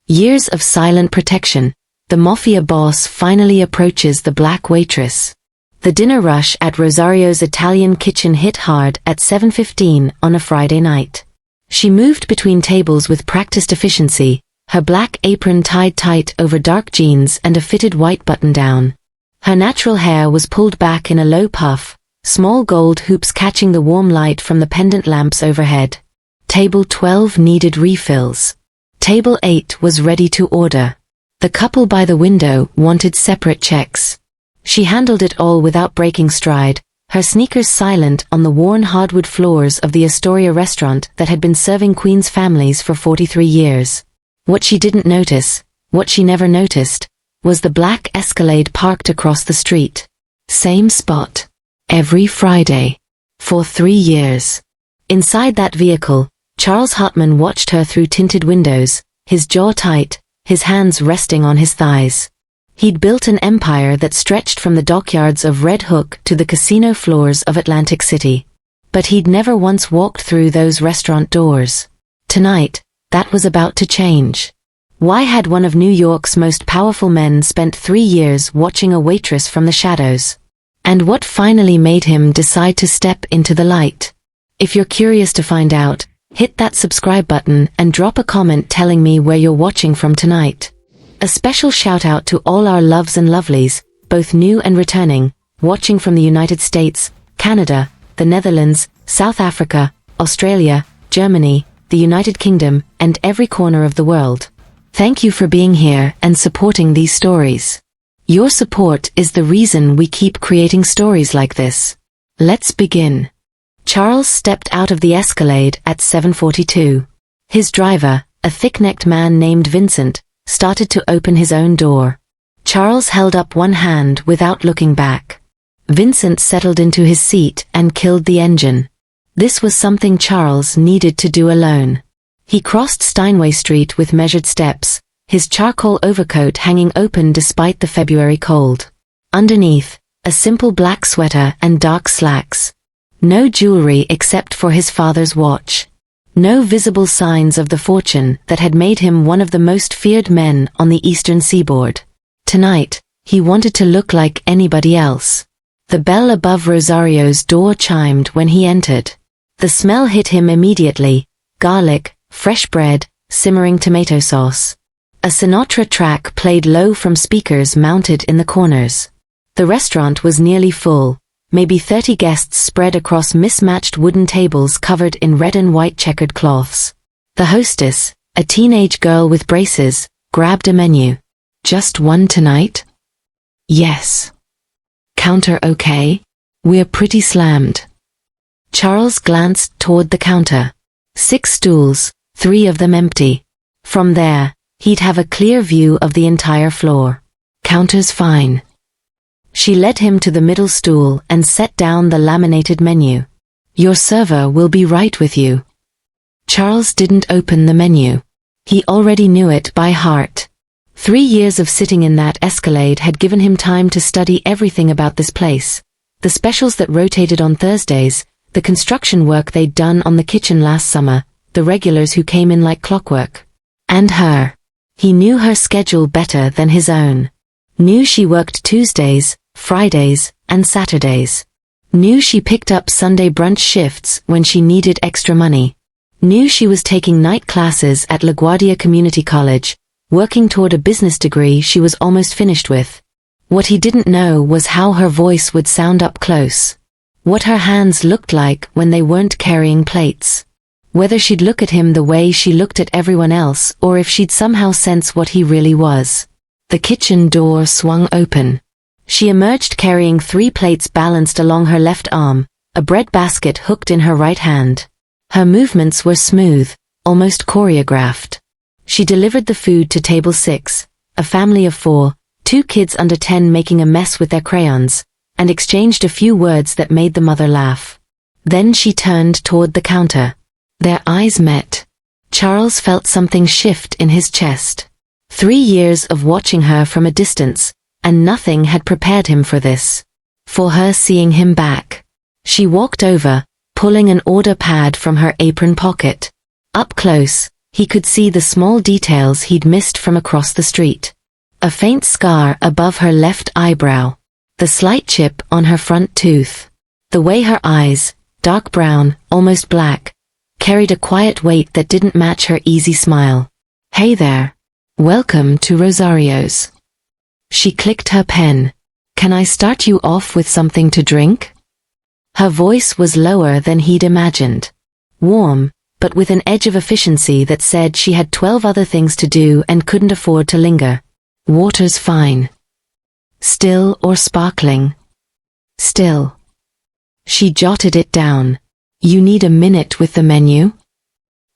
Years of silent protection. The Mafia boss finally approaches the black waitress. The dinner rush at Rosario's Italian kitchen hit hard at 7:15 on a Friday night. She moved between tables with practiced efficiency, her black apron tied tight over dark jeans and a fitted white button-down. Her natural hair was pulled back in a low puff, small gold hoops catching the warm light from the pendant lamps overhead. Table 12 needed refills. Table 8 was ready to order. The couple by the window wanted separate checks. She handled it all without breaking stride, her sneakers silent on the worn hardwood floors of the Astoria restaurant that had been serving Queen's families for 43 years. What she didn't notice, what she never noticed, was the black Escalade parked across the street. Same spot. Every Friday. For 3 years. Inside that vehicle, Charles Hartman watched her through tinted windows, his jaw tight, his hands resting on his thighs. He'd built an empire that stretched from the dockyards of Red Hook to the casino floors of Atlantic City. But he'd never once walked through those restaurant doors. Tonight, that was about to change. Why had one of New York's most powerful men spent 3 years watching a waitress from the shadows? And what finally made him decide to step into the light? If you're curious to find out, hit that subscribe button and drop a comment telling me where you're watching from tonight. A special shout out to all our loves and lovelies, both new and returning, watching from the United States, Canada, the Netherlands, South Africa, Australia, Germany, the United Kingdom, and every corner of the world. Thank you for being here and supporting these stories. Your support is the reason we keep creating stories like this. Let's begin. Charles stepped out of the Escalade at 7:42. His driver, a thick-necked man named Vincent, started to open his own door. Charles held up one hand without looking back. Vincent settled into his seat and killed the engine. This was something Charles needed to do alone. He crossed Steinway Street with measured steps, his charcoal overcoat hanging open despite the February cold. Underneath, a simple black sweater and dark slacks. No jewelry except for his father's watch. No visible signs of the fortune that had made him one of the most feared men on the eastern seaboard. Tonight, he wanted to look like anybody else. The bell above Rosario's door chimed when he entered. The smell hit him immediately: garlic, fresh bread, simmering tomato sauce. A Sinatra track played low from speakers mounted in the corners. The restaurant was nearly full. Maybe 30 guests spread across mismatched wooden tables covered in red and white checkered cloths. The hostess, a teenage girl with braces, grabbed a menu. Just one tonight? Yes. Counter okay? We're pretty slammed. Charles glanced toward the counter. 6 stools, 3 of them empty. From there, he'd have a clear view of the entire floor. Counter's fine. She led him to the middle stool and set down the laminated menu. Your server will be right with you. Charles didn't open the menu. He already knew it by heart. 3 years of sitting in that Escalade had given him time to study everything about this place. The specials that rotated on Thursdays, the construction work they'd done on the kitchen last summer, the regulars who came in like clockwork. And her. He knew her schedule better than his own. Knew she worked Tuesdays, Fridays, and Saturdays. Knew she picked up Sunday brunch shifts when she needed extra money. Knew she was taking night classes at LaGuardia Community College, working toward a business degree she was almost finished with. What he didn't know was how her voice would sound up close. What her hands looked like when they weren't carrying plates. Whether she'd look at him the way she looked at everyone else or if she'd somehow sense what he really was. The kitchen door swung open. She emerged carrying 3 plates balanced along her left arm, a bread basket hooked in her right hand. Her movements were smooth, almost choreographed. She delivered the food to table 6, a family of 4, 2 kids under 10 making a mess with their crayons, and exchanged a few words that made the mother laugh. Then she turned toward the counter. Their eyes met. Charles felt something shift in his chest. 3 years of watching her from a distance, and nothing had prepared him for this. For her seeing him back. She walked over, pulling an order pad from her apron pocket. Up close, He could see the small details he'd missed from across the street. A faint scar above her left eyebrow. The slight chip on her front tooth. The way her eyes, dark brown, almost black, carried a quiet weight that didn't match her easy smile. "Hey there. Welcome to Rosario's." She clicked her pen. "Can I start you off with something to drink?" Her voice was lower than he'd imagined. Warm, but with an edge of efficiency that said she had 12 other things to do and couldn't afford to linger. "Water's fine." "Still or sparkling?" "Still." She jotted it down. "You need a minute with the menu?"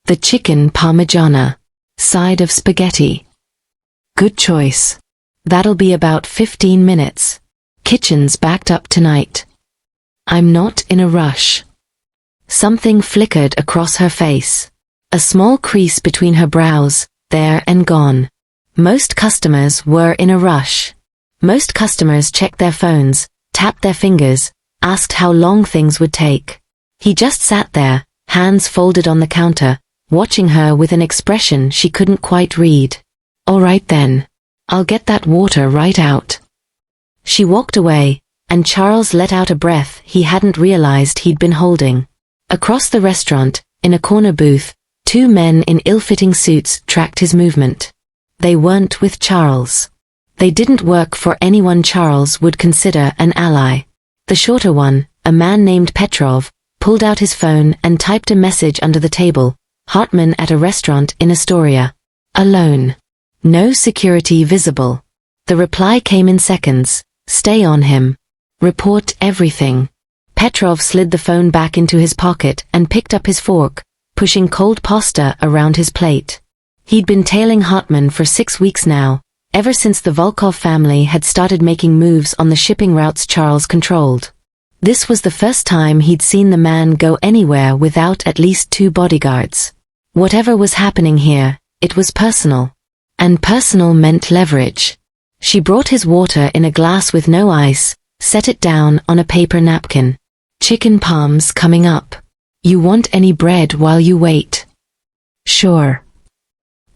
"The chicken parmigiana. Side of spaghetti." "Good choice. That'll be about 15 minutes. Kitchen's backed up tonight." "I'm not in a rush." Something flickered across her face. A small crease between her brows, there and gone. Most customers were in a rush. Most customers checked their phones, tapped their fingers, asked how long things would take. He just sat there, hands folded on the counter, watching her with an expression she couldn't quite read. "All right then. I'll get that water right out." She walked away, and Charles let out a breath he hadn't realized he'd been holding. Across the restaurant, in a corner booth, two men in ill-fitting suits tracked his movement. They weren't with Charles. They didn't work for anyone Charles would consider an ally. The shorter one, a man named Petrov, pulled out his phone and typed a message under the table. "Hartman at a restaurant in Astoria. Alone. No security visible." The reply came in seconds. "Stay on him. Report everything." Petrov slid the phone back into his pocket and picked up his fork, pushing cold pasta around his plate. He'd been tailing Hartman for 6 weeks now, ever since the Volkov family had started making moves on the shipping routes Charles controlled. This was the first time he'd seen the man go anywhere without at least 2 bodyguards. Whatever was happening here, it was personal. And personal meant leverage. She brought his water in a glass with no ice, set it down on a paper napkin. "Chicken palms coming up. You want any bread while you wait?" "Sure."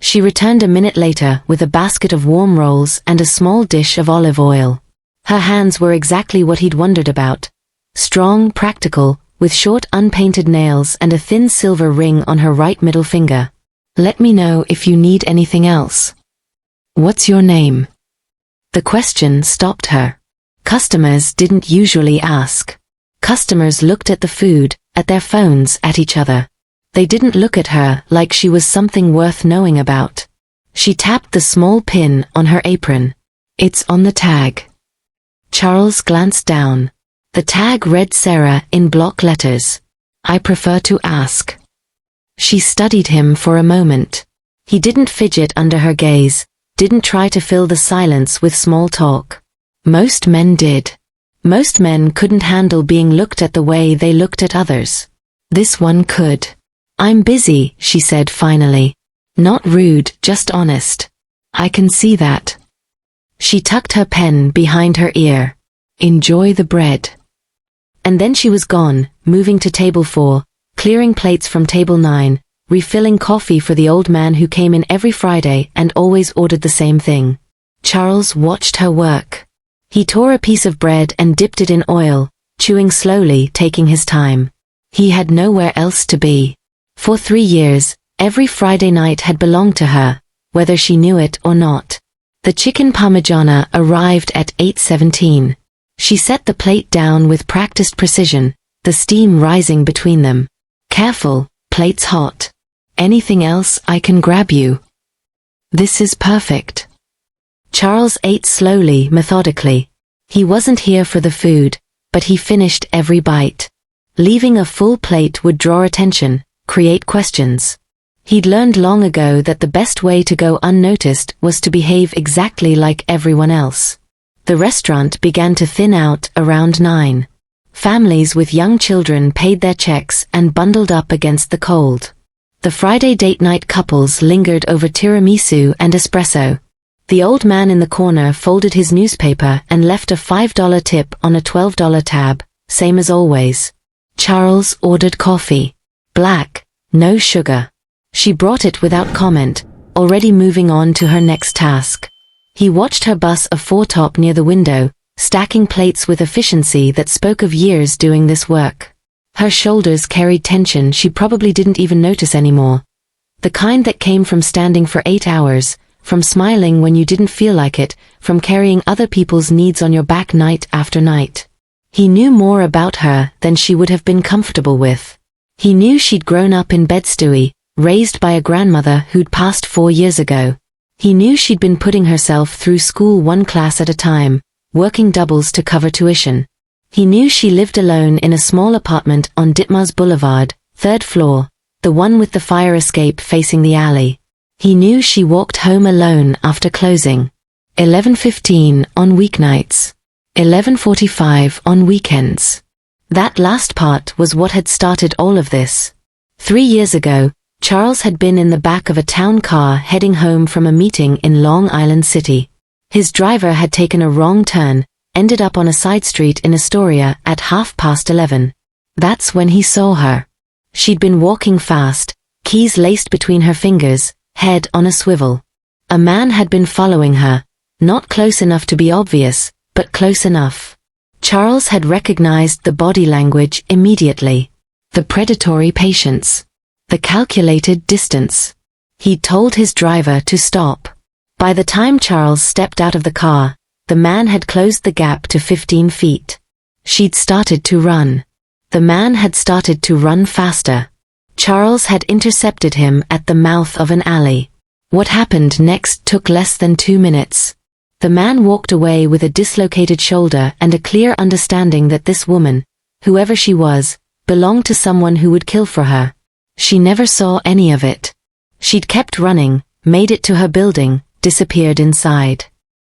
She returned a minute later with a basket of warm rolls and a small dish of olive oil. Her hands were exactly what he'd wondered about. Strong, practical, with short unpainted nails and a thin silver ring on her right middle finger. "Let me know if you need anything else." "What's your name?" The question stopped her. Customers didn't usually ask. Customers looked at the food, at their phones, at each other. They didn't look at her like she was something worth knowing about. She tapped the small pin on her apron. "It's on the tag." Charles glanced down. The tag read Sarah in block letters. "I prefer to ask." She studied him for a moment. He didn't fidget under her gaze, didn't try to fill the silence with small talk. Most men did. Most men couldn't handle being looked at the way they looked at others. This one could. "I'm busy," she said finally. Not rude, just honest. "I can see that." She tucked her pen behind her ear. "Enjoy the bread." And then she was gone, moving to table 4, clearing plates from table 9, refilling coffee for the old man who came in every Friday and always ordered the same thing. Charles watched her work. He tore a piece of bread and dipped it in oil, chewing slowly, taking his time. He had nowhere else to be. For 3 years, every Friday night had belonged to her, whether she knew it or not. The chicken parmigiana arrived at 8:17. She set the plate down with practiced precision, the steam rising between them. "Careful, plate's hot. Anything else I can grab you?" "This is perfect." Charles ate slowly, methodically. He wasn't here for the food, but he finished every bite. Leaving a full plate would draw attention, create questions. He'd learned long ago that the best way to go unnoticed was to behave exactly like everyone else. The restaurant began to thin out around 9. Families with young children paid their checks and bundled up against the cold. The Friday date night couples lingered over tiramisu and espresso. The old man in the corner folded his newspaper and left a $5 tip on a $12 tab, same as always. Charles ordered coffee. Black, no sugar. She brought it without comment, already moving on to her next task. He watched her bus a four-top near the window, stacking plates with efficiency that spoke of years doing this work. Her shoulders carried tension she probably didn't even notice anymore. The kind that came from standing for 8 hours, from smiling when you didn't feel like it, from carrying other people's needs on your back night after night. He knew more about her than she would have been comfortable with. He knew she'd grown up in Bed-Stuy, raised by a grandmother who'd passed 4 years ago. He knew she'd been putting herself through school one class at a time, working doubles to cover tuition. He knew she lived alone in a small apartment on Ditmars Boulevard, 3rd floor, the one with the fire escape facing the alley. He knew she walked home alone after closing. 11:15 on weeknights. 11:45 on weekends. That last part was what had started all of this. 3 years ago, Charles had been in the back of a town car heading home from a meeting in Long Island City. His driver had taken a wrong turn, ended up on a side street in Astoria at 11:30. That's when he saw her. She'd been walking fast, keys laced between her fingers, head on a swivel. A man had been following her, not close enough to be obvious, but close enough. Charles had recognized the body language immediately. The predatory patience. The calculated distance. He'd told his driver to stop. By the time Charles stepped out of the car, the man had closed the gap to 15 feet. She'd started to run. The man had started to run faster. Charles had intercepted him at the mouth of an alley. What happened next took less than 2 minutes. The man walked away with a dislocated shoulder and a clear understanding that this woman, whoever she was, belonged to someone who would kill for her. She never saw any of it. She'd kept running, made it to her building, disappeared inside.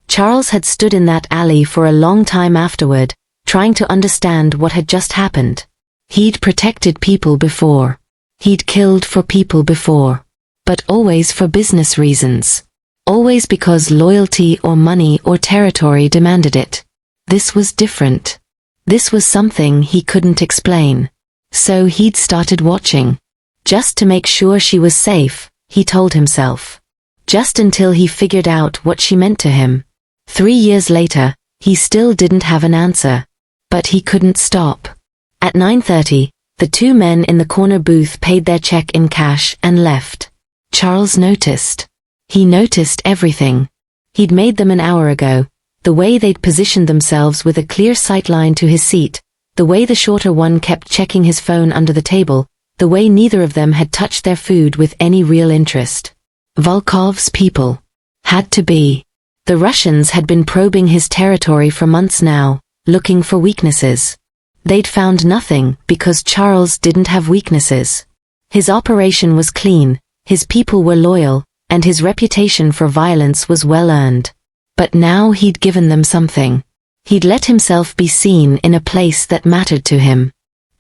Charles had stood in that alley for a long time afterward, trying to understand what had just happened. He'd protected people before. He'd killed for people before. But always for business reasons. Always because loyalty or money or territory demanded it. This was different. This was something he couldn't explain. So he'd started watching. Just to make sure she was safe, he told himself. Just until he figured out what she meant to him. 3 years later, he still didn't have an answer. But he couldn't stop. At 9:30, the two men in the corner booth paid their check in cash and left. Charles noticed. He noticed everything. He'd made them an hour ago, the way they'd positioned themselves with a clear sightline to his seat, the way the shorter one kept checking his phone under the table, the way neither of them had touched their food with any real interest. Volkov's people. Had to be. The Russians had been probing his territory for months now, looking for weaknesses. They'd found nothing because Charles didn't have weaknesses. His operation was clean, his people were loyal, and his reputation for violence was well earned. But now he'd given them something. He'd let himself be seen in a place that mattered to him.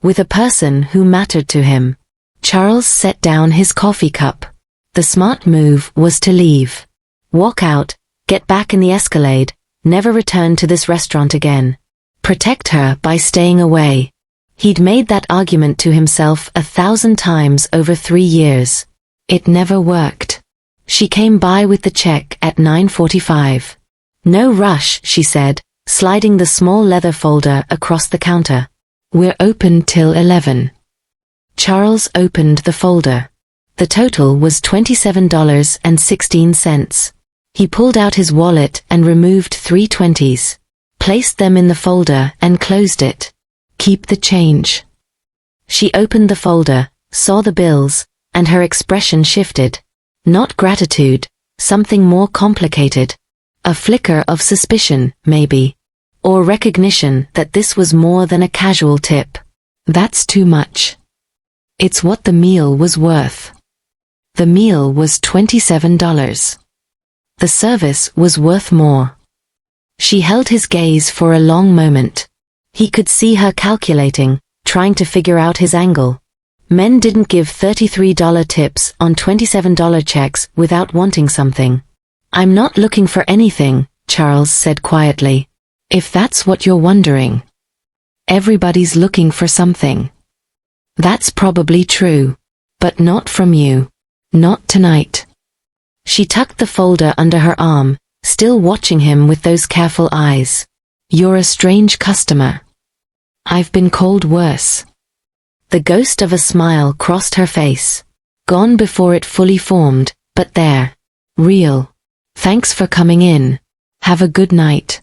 With a person who mattered to him. Charles set down his coffee cup. The smart move was to leave. Walk out, get back in the Escalade, never return to this restaurant again. Protect her by staying away. He'd made that argument to himself 1,000 times over 3 years. It never worked. She came by with the check at 9:45. No rush, she said, sliding the small leather folder across the counter. We're open till 11. Charles opened the folder. The total was $27.16. He pulled out his wallet and removed 3 20s. Placed them in the folder and closed it. Keep the change. She opened the folder, saw the bills, and her expression shifted. Not gratitude, something more complicated. A flicker of suspicion, maybe. Or recognition that this was more than a casual tip. That's too much. It's what the meal was worth. The meal was $27. The service was worth more. She held his gaze for a long moment. He could see her calculating, trying to figure out his angle. Men didn't give $33 tips on $27 checks without wanting something. I'm not looking for anything, Charles said quietly. If that's what you're wondering. Everybody's looking for something. That's probably true. But not from you. Not tonight. She tucked the folder under her arm, still watching him with those careful eyes. You're a strange customer. I've been called worse. The ghost of a smile crossed her face. Gone before it fully formed, but there. Real. Thanks for coming in. Have a good night.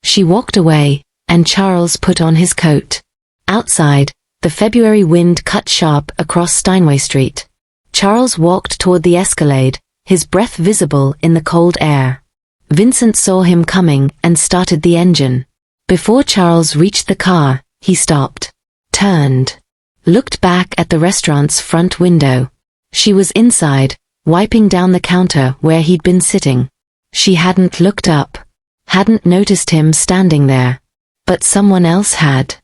She walked away, and Charles put on his coat. Outside, the February wind cut sharp across Steinway Street. Charles walked toward the Escalade, his breath visible in the cold air. Vincent saw him coming and started the engine. Before Charles reached the car, he stopped, turned, looked back at the restaurant's front window. She was inside, wiping down the counter where he'd been sitting. She hadn't looked up, hadn't noticed him standing there. But someone else had.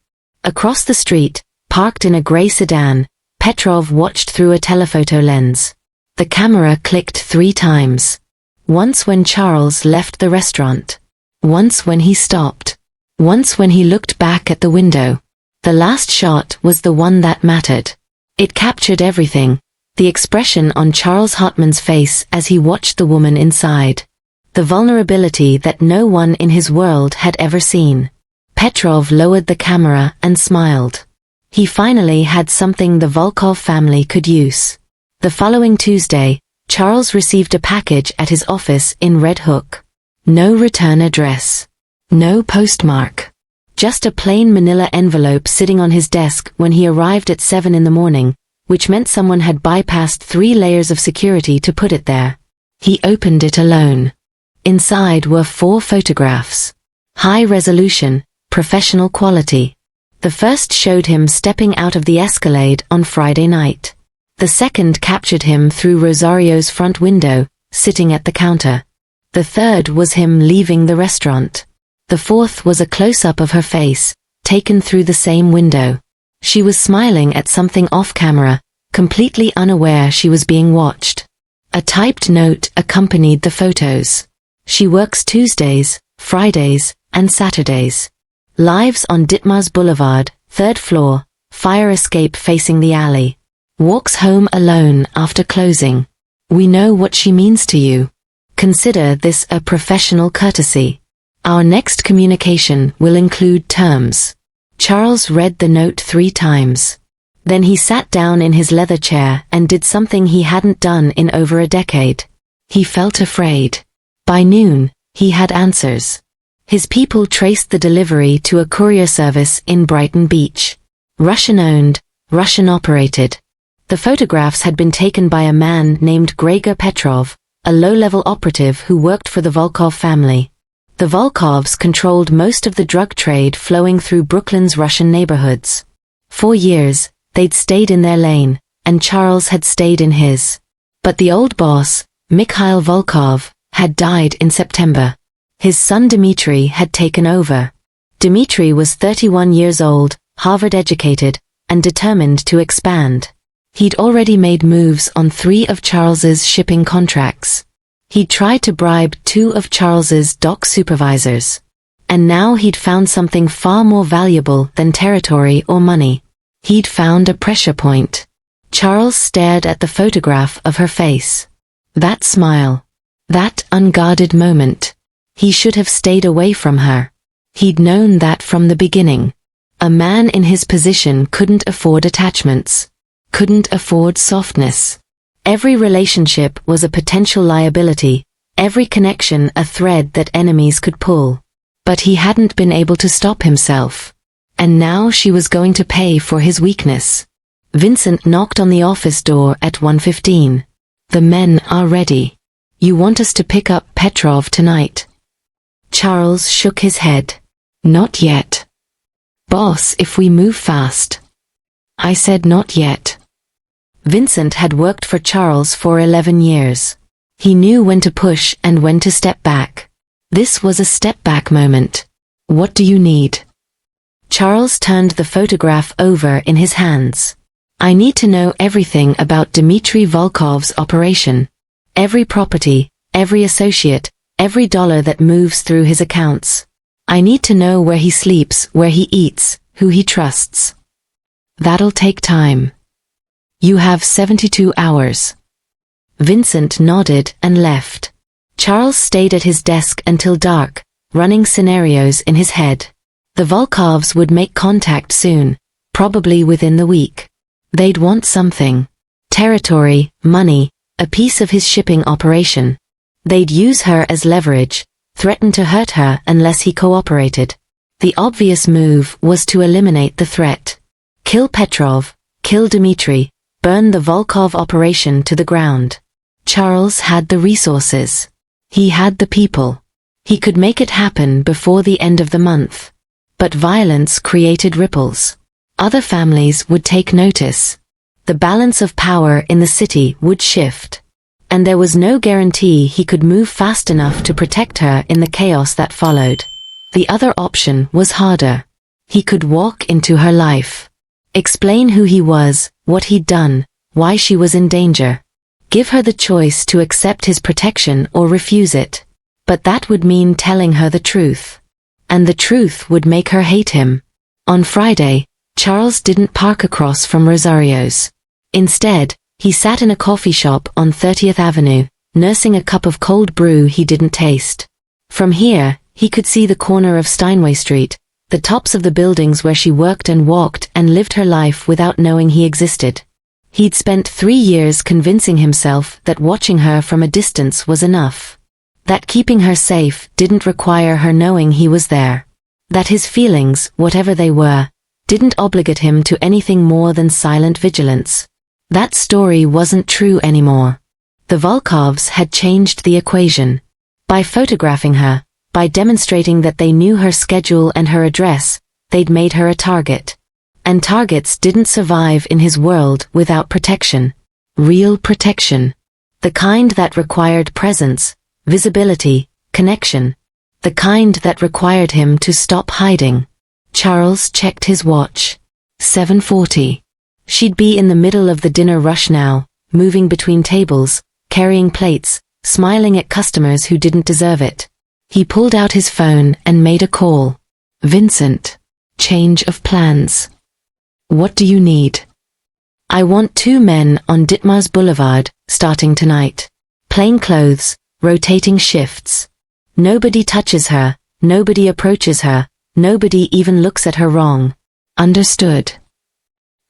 Across the street, parked in a gray sedan, Petrov watched through a telephoto lens. The camera clicked 3 times. Once when Charles left the restaurant. Once when he stopped. Once when he looked back at the window. The last shot was the one that mattered. It captured everything. The expression on Charles Hartman's face as he watched the woman inside. The vulnerability that no one in his world had ever seen. Petrov lowered the camera and smiled. He finally had something the Volkov family could use. The following Tuesday, Charles received a package at his office in Red Hook. No return address. No postmark. Just a plain manila envelope sitting on his desk when he arrived at 7 in the morning, which meant someone had bypassed 3 layers of security to put it there. He opened it alone. Inside were 4 photographs. High resolution, professional quality. The first showed him stepping out of the Escalade on Friday night. The second captured him through Rosario's front window, sitting at the counter. The third was him leaving the restaurant. The fourth was a close-up of her face, taken through the same window. She was smiling at something off-camera, completely unaware she was being watched. A typed note accompanied the photos. She works Tuesdays, Fridays, and Saturdays. Lives on Ditmars Boulevard, 3rd floor, fire escape facing the alley. Walks home alone after closing. We know what she means to you. Consider this a professional courtesy. Our next communication will include terms. Charles read the note 3 times. Then he sat down in his leather chair and did something he hadn't done in over a decade. He felt afraid. By noon, he had answers. His people traced the delivery to a courier service in Brighton Beach. Russian-owned, Russian-operated. The photographs had been taken by a man named Gregor Petrov, a low-level operative who worked for the Volkov family. The Volkovs controlled most of the drug trade flowing through Brooklyn's Russian neighborhoods. 4 years, they'd stayed in their lane, and Charles had stayed in his. But the old boss, Mikhail Volkov, had died in September. His son Dmitry had taken over. Dmitry was 31 years old, Harvard-educated, and determined to expand. He'd already made moves on 3 of Charles's shipping contracts. He'd tried to bribe 2 of Charles's dock supervisors. And now he'd found something far more valuable than territory or money. He'd found a pressure point. Charles stared at the photograph of her face. That smile. That unguarded moment. He should have stayed away from her. He'd known that from the beginning. A man in his position couldn't afford attachments. Couldn't afford softness. Every relationship was a potential liability, every connection a thread that enemies could pull. But he hadn't been able to stop himself. And now she was going to pay for his weakness. Vincent knocked on the office door at 1:15. The men are ready. You want us to pick up Petrov tonight? Charles shook his head. Not yet. Boss, if we move fast. I said not yet. Vincent had worked for Charles for 11 years. He knew when to push and when to step back. This was a step-back moment. What do you need? Charles turned the photograph over in his hands. I need to know everything about Dmitry Volkov's operation. Every property, every associate, every dollar that moves through his accounts. I need to know where he sleeps, where he eats, who he trusts. That'll take time. You have 72 hours. Vincent nodded and left. Charles stayed at his desk until dark, running scenarios in his head. The Volkovs would make contact soon, probably within the week. They'd want something. Territory, money, a piece of his shipping operation. They'd use her as leverage, threaten to hurt her unless he cooperated. The obvious move was to eliminate the threat. Kill Petrov, kill Dmitri, burn the Volkov operation to the ground. Charles had the resources. He had the people. He could make it happen before the end of the month. But violence created ripples. Other families would take notice. The balance of power in the city would shift. And there was no guarantee he could move fast enough to protect her in the chaos that followed. The other option was harder. He could walk into her life. Explain who he was, what he'd done, why she was in danger. Give her the choice to accept his protection or refuse it. But that would mean telling her the truth. And the truth would make her hate him. On Friday, Charles didn't park across from Rosario's. Instead, he sat in a coffee shop on 30th Avenue, nursing a cup of cold brew he didn't taste. From here, he could see the corner of Steinway Street, the tops of the buildings where she worked and walked and lived her life without knowing he existed. He'd spent 3 years convincing himself that watching her from a distance was enough. That keeping her safe didn't require her knowing he was there. That his feelings, whatever they were, didn't obligate him to anything more than silent vigilance. That story wasn't true anymore. The Volkovs had changed the equation. By photographing her, by demonstrating that they knew her schedule and her address, they'd made her a target. And targets didn't survive in his world without protection. Real protection. The kind that required presence, visibility, connection. The kind that required him to stop hiding. Charles checked his watch. 7:40. She'd be in the middle of the dinner rush now, moving between tables, carrying plates, smiling at customers who didn't deserve it. He pulled out his phone and made a call. Vincent. Change of plans. What do you need? I want 2 men on Ditmars Boulevard, starting tonight. Plain clothes, rotating shifts. Nobody touches her, nobody approaches her, nobody even looks at her wrong. Understood.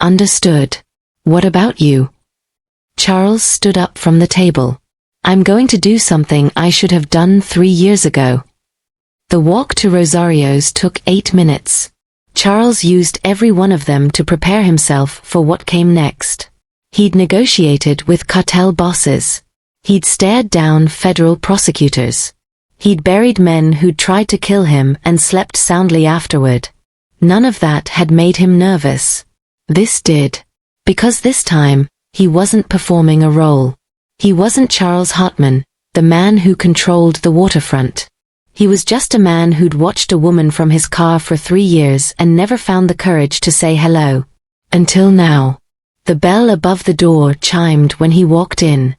Understood. What about you? Charles stood up from the table. I'm going to do something I should have done 3 years ago. The walk to Rosario's took 8 minutes. Charles used every one of them to prepare himself for what came next. He'd negotiated with cartel bosses. He'd stared down federal prosecutors. He'd buried men who'd tried to kill him and slept soundly afterward. None of that had made him nervous. This did. Because this time, he wasn't performing a role. He wasn't Charles Hartman, the man who controlled the waterfront. He was just a man who'd watched a woman from his car for 3 years and never found the courage to say hello. Until now. The bell above the door chimed when he walked in.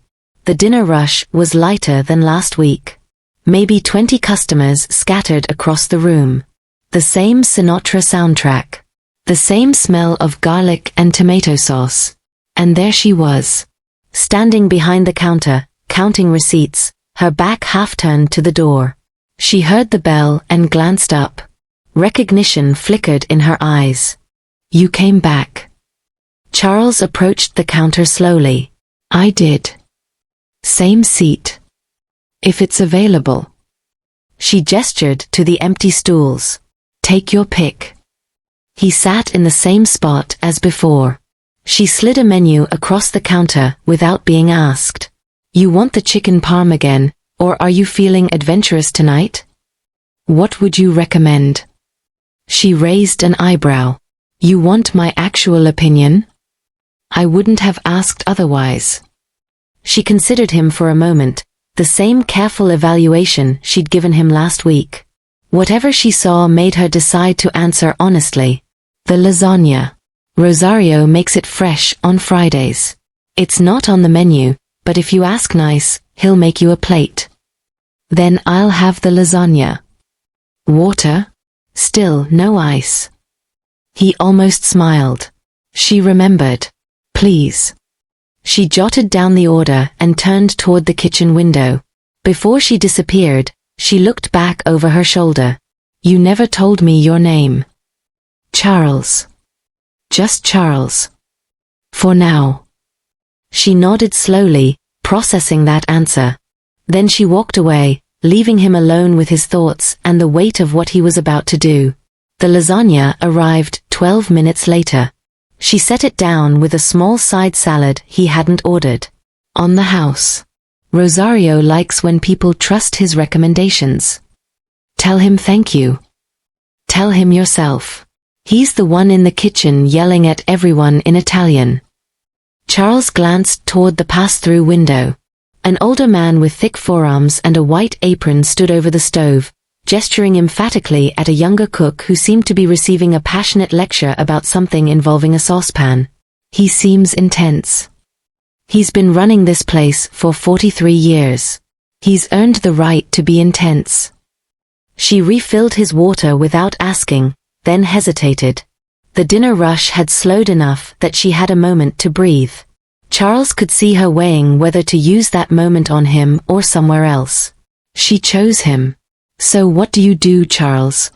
The dinner rush was lighter than last week. Maybe 20 customers scattered across the room. The same Sinatra soundtrack. The same smell of garlic and tomato sauce. And there she was. Standing behind the counter, counting receipts, her back half turned to the door. She heard the bell and glanced up. Recognition flickered in her eyes. You came back. Charles approached the counter slowly. I did. Same seat. If it's available. She gestured to the empty stools. Take your pick. He sat in the same spot as before. She slid a menu across the counter without being asked. You want the chicken parm again, or are you feeling adventurous tonight? What would you recommend? She raised an eyebrow. You want my actual opinion? I wouldn't have asked otherwise. She considered him for a moment, the same careful evaluation she'd given him last week. Whatever she saw made her decide to answer honestly. The lasagna. Rosario makes it fresh on Fridays. It's not on the menu, but if you ask nice, he'll make you a plate. Then I'll have the lasagna. Water? Still no ice. He almost smiled. She remembered. Please. She jotted down the order and turned toward the kitchen window. Before she disappeared, she looked back over her shoulder. You never told me your name. Charles. Just Charles. For now. She nodded slowly, processing that answer. Then she walked away, leaving him alone with his thoughts and the weight of what he was about to do. The lasagna arrived 12 minutes later. She set it down with a small side salad he hadn't ordered. On the house. Rosario likes when people trust his recommendations. Tell him thank you. Tell him yourself. He's the one in the kitchen yelling at everyone in Italian. Charles glanced toward the pass-through window. An older man with thick forearms and a white apron stood over the stove, gesturing emphatically at a younger cook who seemed to be receiving a passionate lecture about something involving a saucepan. He seems intense. He's been running this place for 43 years. He's earned the right to be intense. She refilled his water without asking, then hesitated. The dinner rush had slowed enough that she had a moment to breathe. Charles could see her weighing whether to use that moment on him or somewhere else. She chose him. So what do you do, Charles?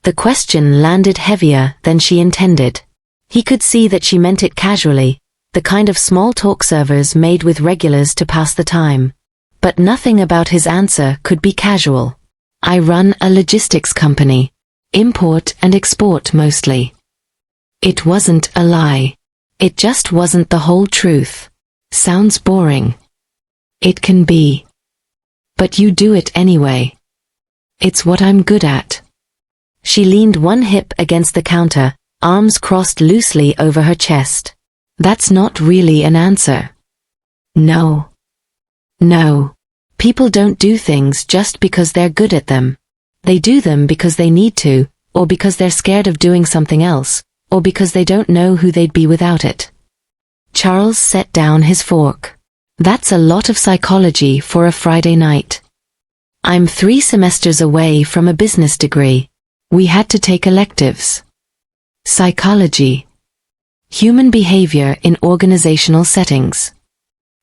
The question landed heavier than she intended. He could see that she meant it casually, the kind of small talk servers made with regulars to pass the time. But nothing about his answer could be casual. I run a logistics company. Import and export mostly. It wasn't a lie. It just wasn't the whole truth. Sounds boring. It can be. But you do it anyway. It's what I'm good at. She leaned one hip against the counter, arms crossed loosely over her chest. That's not really an answer. No. No. People don't do things just because they're good at them. They do them because they need to, or because they're scared of doing something else, or because they don't know who they'd be without it. Charles set down his fork. That's a lot of psychology for a Friday night. I'm 3 semesters away from a business degree. We had to take electives. Psychology. Human behavior in organizational settings.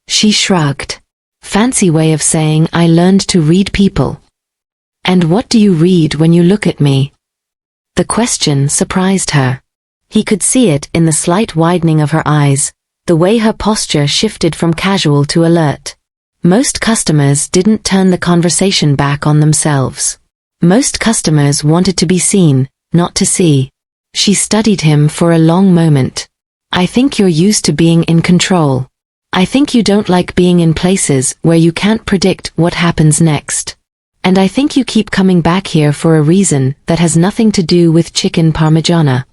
She shrugged. Fancy way of saying I learned to read people. And what do you read when you look at me? The question surprised her. He could see it in the slight widening of her eyes, the way her posture shifted from casual to alert. Most customers didn't turn the conversation back on themselves. Most customers wanted to be seen, not to see. She studied him for a long moment. I think you're used to being in control. I think you don't like being in places where you can't predict what happens next. And I think you keep coming back here for a reason that has nothing to do with chicken parmigiana.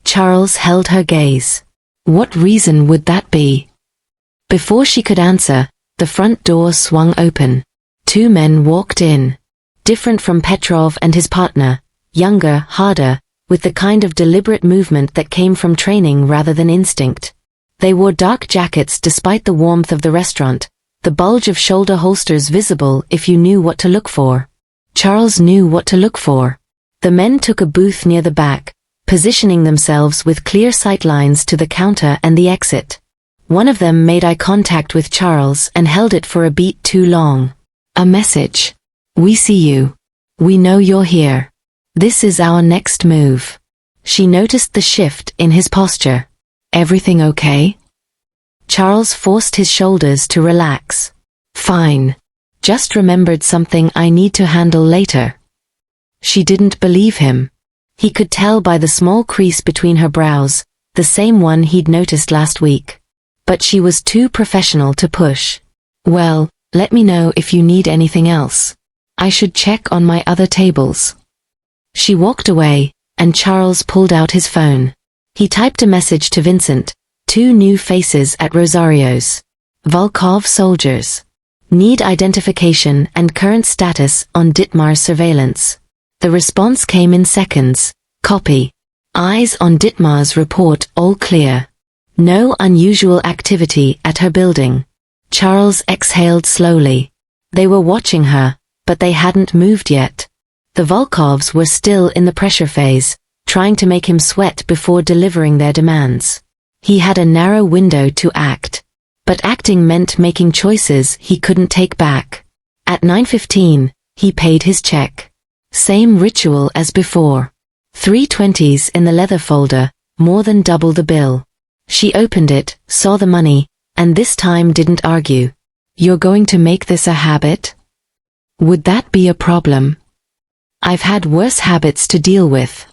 Charles held her gaze. What reason would that be? Before she could answer, the front door swung open. 2 men walked in. Different from Petrov and his partner, younger, harder, with the kind of deliberate movement that came from training rather than instinct. They wore dark jackets despite the warmth of the restaurant, the bulge of shoulder holsters visible if you knew what to look for. Charles knew what to look for. The men took a booth near the back, positioning themselves with clear sight lines to the counter and the exit. One of them made eye contact with Charles and held it for a beat too long. A message. We see you. We know you're here. This is our next move. She noticed the shift in his posture. Everything okay? Charles forced his shoulders to relax. Fine. Just remembered something I need to handle later. She didn't believe him. He could tell by the small crease between her brows, the same one he'd noticed last week. But she was too professional to push. Well, let me know if you need anything else. I should check on my other tables. She walked away, and Charles pulled out his phone. He typed a message to Vincent. 2 new faces at Rosario's. Volkov soldiers. Need identification and current status on Ditmar's surveillance. The response came in seconds. Copy. Eyes on Ditmar's report, all clear. No unusual activity at her building. Charles exhaled slowly. They were watching her, but they hadn't moved yet. The Volkovs were still in the pressure phase, trying to make him sweat before delivering their demands. He had a narrow window to act. But acting meant making choices he couldn't take back. At 9:15, he paid his check. Same ritual as before. 3 20s in the leather folder, more than double the bill. She opened it, saw the money, and this time didn't argue. You're going to make this a habit? Would that be a problem? I've had worse habits to deal with.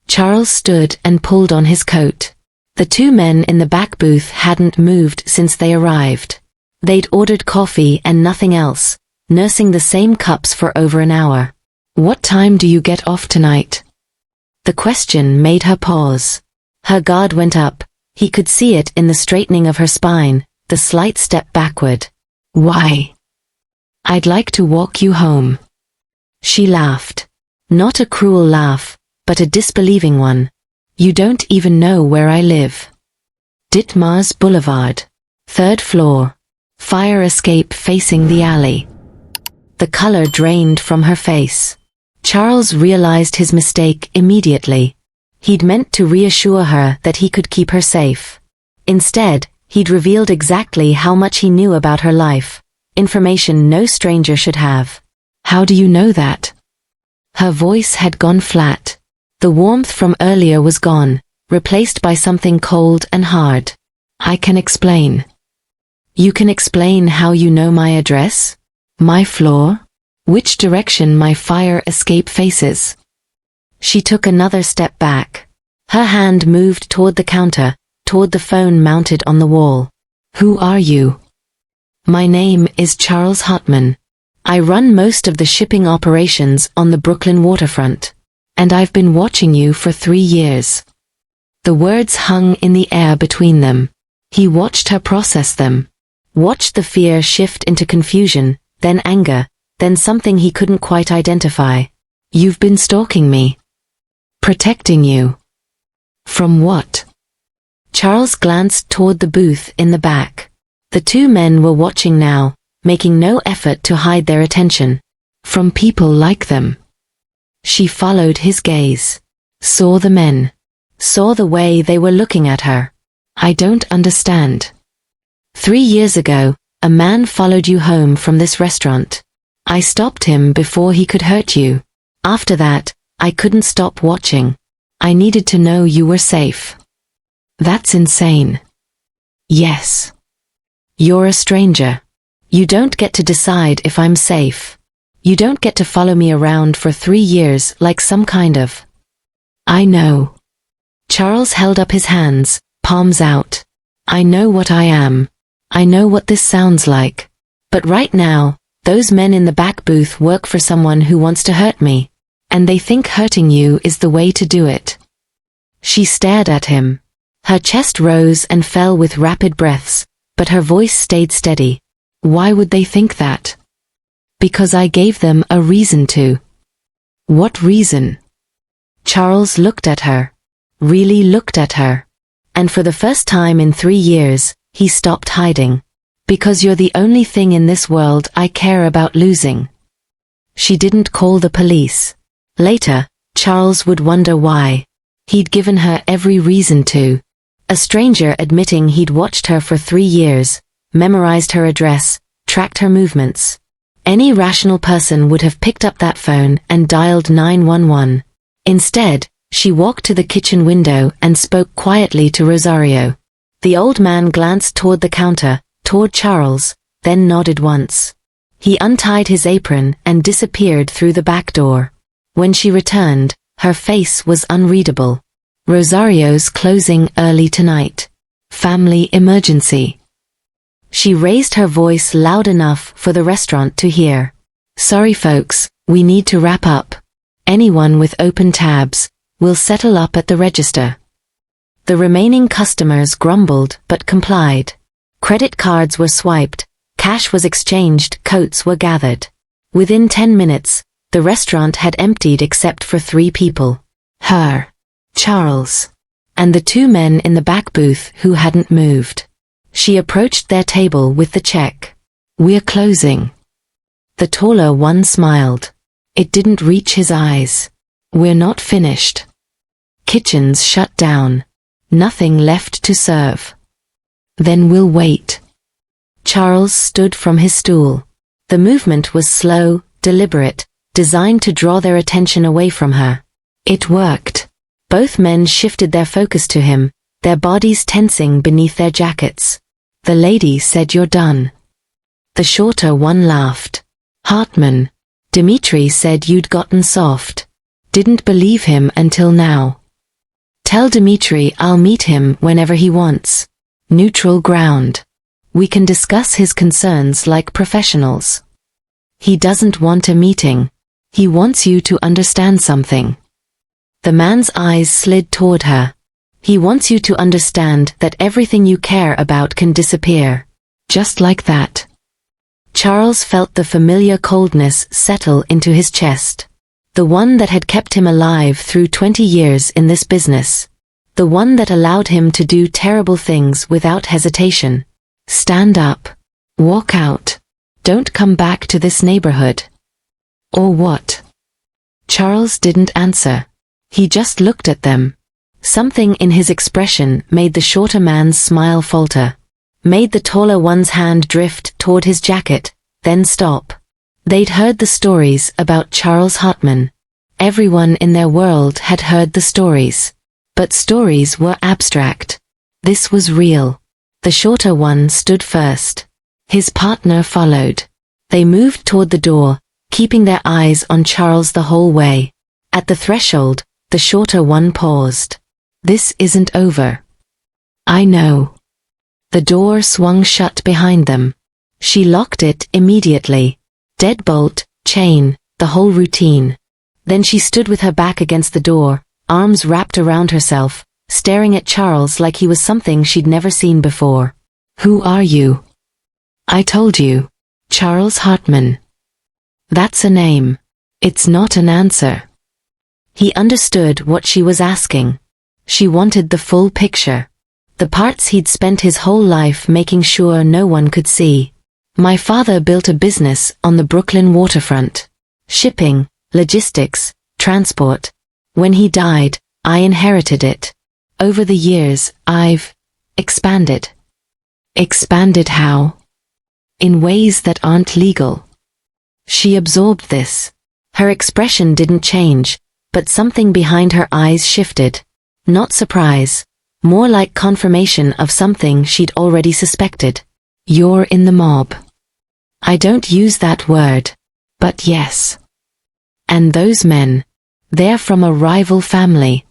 Charles stood and pulled on his coat. The two men in the back booth hadn't moved since they arrived. They'd ordered coffee and nothing else, nursing the same cups for over an hour. What time do you get off tonight? The question made her pause. Her guard went up. He could see it in the straightening of her spine, the slight step backward. Why? I'd like to walk you home. She laughed. Not a cruel laugh, but a disbelieving one. You don't even know where I live. Ditmars Boulevard. 3rd floor. Fire escape facing the alley. The color drained from her face. Charles realized his mistake immediately. He'd meant to reassure her that he could keep her safe. Instead, he'd revealed exactly how much he knew about her life, information no stranger should have. How do you know that? Her voice had gone flat. The warmth from earlier was gone, replaced by something cold and hard. I can explain. You can explain how you know my address? My floor? Which direction my fire escape faces? She took another step back. Her hand moved toward the counter, toward the phone mounted on the wall. Who are you? My name is Charles Hartman. I run most of the shipping operations on the Brooklyn waterfront. And I've been watching you for 3 years. The words hung in the air between them. He watched her process them. Watched the fear shift into confusion, then anger, then something he couldn't quite identify. You've been stalking me. Protecting you. From what? Charles glanced toward the booth in the back. The two men were watching now, making no effort to hide their attention. From people like them. She followed his gaze. Saw the men. Saw the way they were looking at her. I don't understand. 3 years ago, a man followed you home from this restaurant. I stopped him before he could hurt you. After that, I couldn't stop watching. I needed to know you were safe. That's insane. Yes. You're a stranger. You don't get to decide if I'm safe. You don't get to follow me around for 3 years like some kind of... I know. Charles held up his hands, palms out. I know what I am. I know what this sounds like. But right now, those men in the back booth work for someone who wants to hurt me. And they think hurting you is the way to do it. She stared at him. Her chest rose and fell with rapid breaths, but her voice stayed steady. Why would they think that? Because I gave them a reason to. What reason? Charles looked at her. Really looked at her. And for the first time in 3 years, he stopped hiding. Because you're the only thing in this world I care about losing. She didn't call the police. Later, Charles would wonder why. He'd given her every reason to. A stranger admitting he'd watched her for 3 years, memorized her address, tracked her movements. Any rational person would have picked up that phone and dialed 911. Instead, she walked to the kitchen window and spoke quietly to Rosario. The old man glanced toward the counter, toward Charles, then nodded once. He untied his apron and disappeared through the back door. When she returned, her face was unreadable. Rosario's closing early tonight. Family emergency. She raised her voice loud enough for the restaurant to hear. Sorry folks, we need to wrap up. Anyone with open tabs, will settle up at the register. The remaining customers grumbled but complied. Credit cards were swiped, cash was exchanged, coats were gathered. Within 10 minutes, the restaurant had emptied except for 3 people. Her, Charles, and the 2 men in the back booth who hadn't moved. She approached their table with the check. We're closing. The taller one smiled. It didn't reach his eyes. We're not finished. Kitchens shut down. Nothing left to serve. Then we'll wait. Charles stood from his stool. The movement was slow, deliberate, designed to draw their attention away from her. It worked. Both men shifted their focus to him, their bodies tensing beneath their jackets. The lady said, "You're done." The shorter one laughed. "Hartman." Dmitri said, "You'd gotten soft." Didn't believe him until now. "Tell Dmitri I'll meet him whenever he wants. Neutral ground. We can discuss his concerns like professionals." "He doesn't want a meeting. He wants you to understand something." The man's eyes slid toward her. "He wants you to understand that everything you care about can disappear. Just like that." Charles felt the familiar coldness settle into his chest. The one that had kept him alive through 20 years in this business. The one that allowed him to do terrible things without hesitation. "Stand up. Walk out. Don't come back to this neighborhood." "Or what?" Charles didn't answer. He just looked at them. Something in his expression made the shorter man's smile falter. Made the taller one's hand drift toward his jacket, then stop. They'd heard the stories about Charles Hartman. Everyone in their world had heard the stories. But stories were abstract. This was real. The shorter one stood first. His partner followed. They moved toward the door, keeping their eyes on Charles the whole way. At the threshold, the shorter one paused. "This isn't over." "I know." The door swung shut behind them. She locked it immediately. Deadbolt, chain, the whole routine. Then she stood with her back against the door, arms wrapped around herself, staring at Charles like he was something she'd never seen before. "Who are you?" "I told you. Charles Hartman." "That's a name. It's not an answer." He understood what she was asking. She wanted the full picture. The parts he'd spent his whole life making sure no one could see. "My father built a business on the Brooklyn waterfront. Shipping, logistics, transport. When he died, I inherited it. Over the years, I've expanded." "Expanded how?" "In ways that aren't legal." She absorbed this. Her expression didn't change, but something behind her eyes shifted. Not surprise, more like confirmation of something she'd already suspected. "You're in the mob." "I don't use that word. But yes." "And those men, they're from a rival family.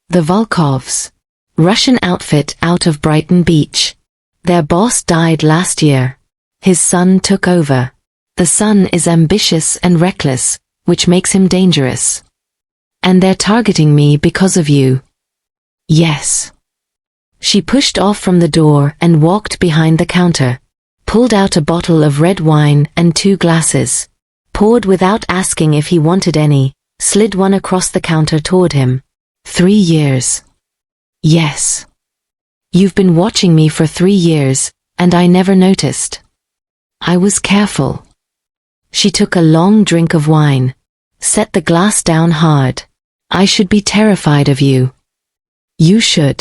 The Volkovs. Russian outfit out of Brighton Beach. Their boss died last year. His son took over. The son is ambitious and reckless, which makes him dangerous. And they're targeting me because of you." "Yes." She pushed off from the door and walked behind the counter. Pulled out a bottle of red wine and 2 glasses. Poured without asking if he wanted any, slid one across the counter toward him. 3 years. "Yes. You've been watching me for 3 years, and I never noticed. I was careful." She took a long drink of wine. Set the glass down hard. "I should be terrified of you." "You should."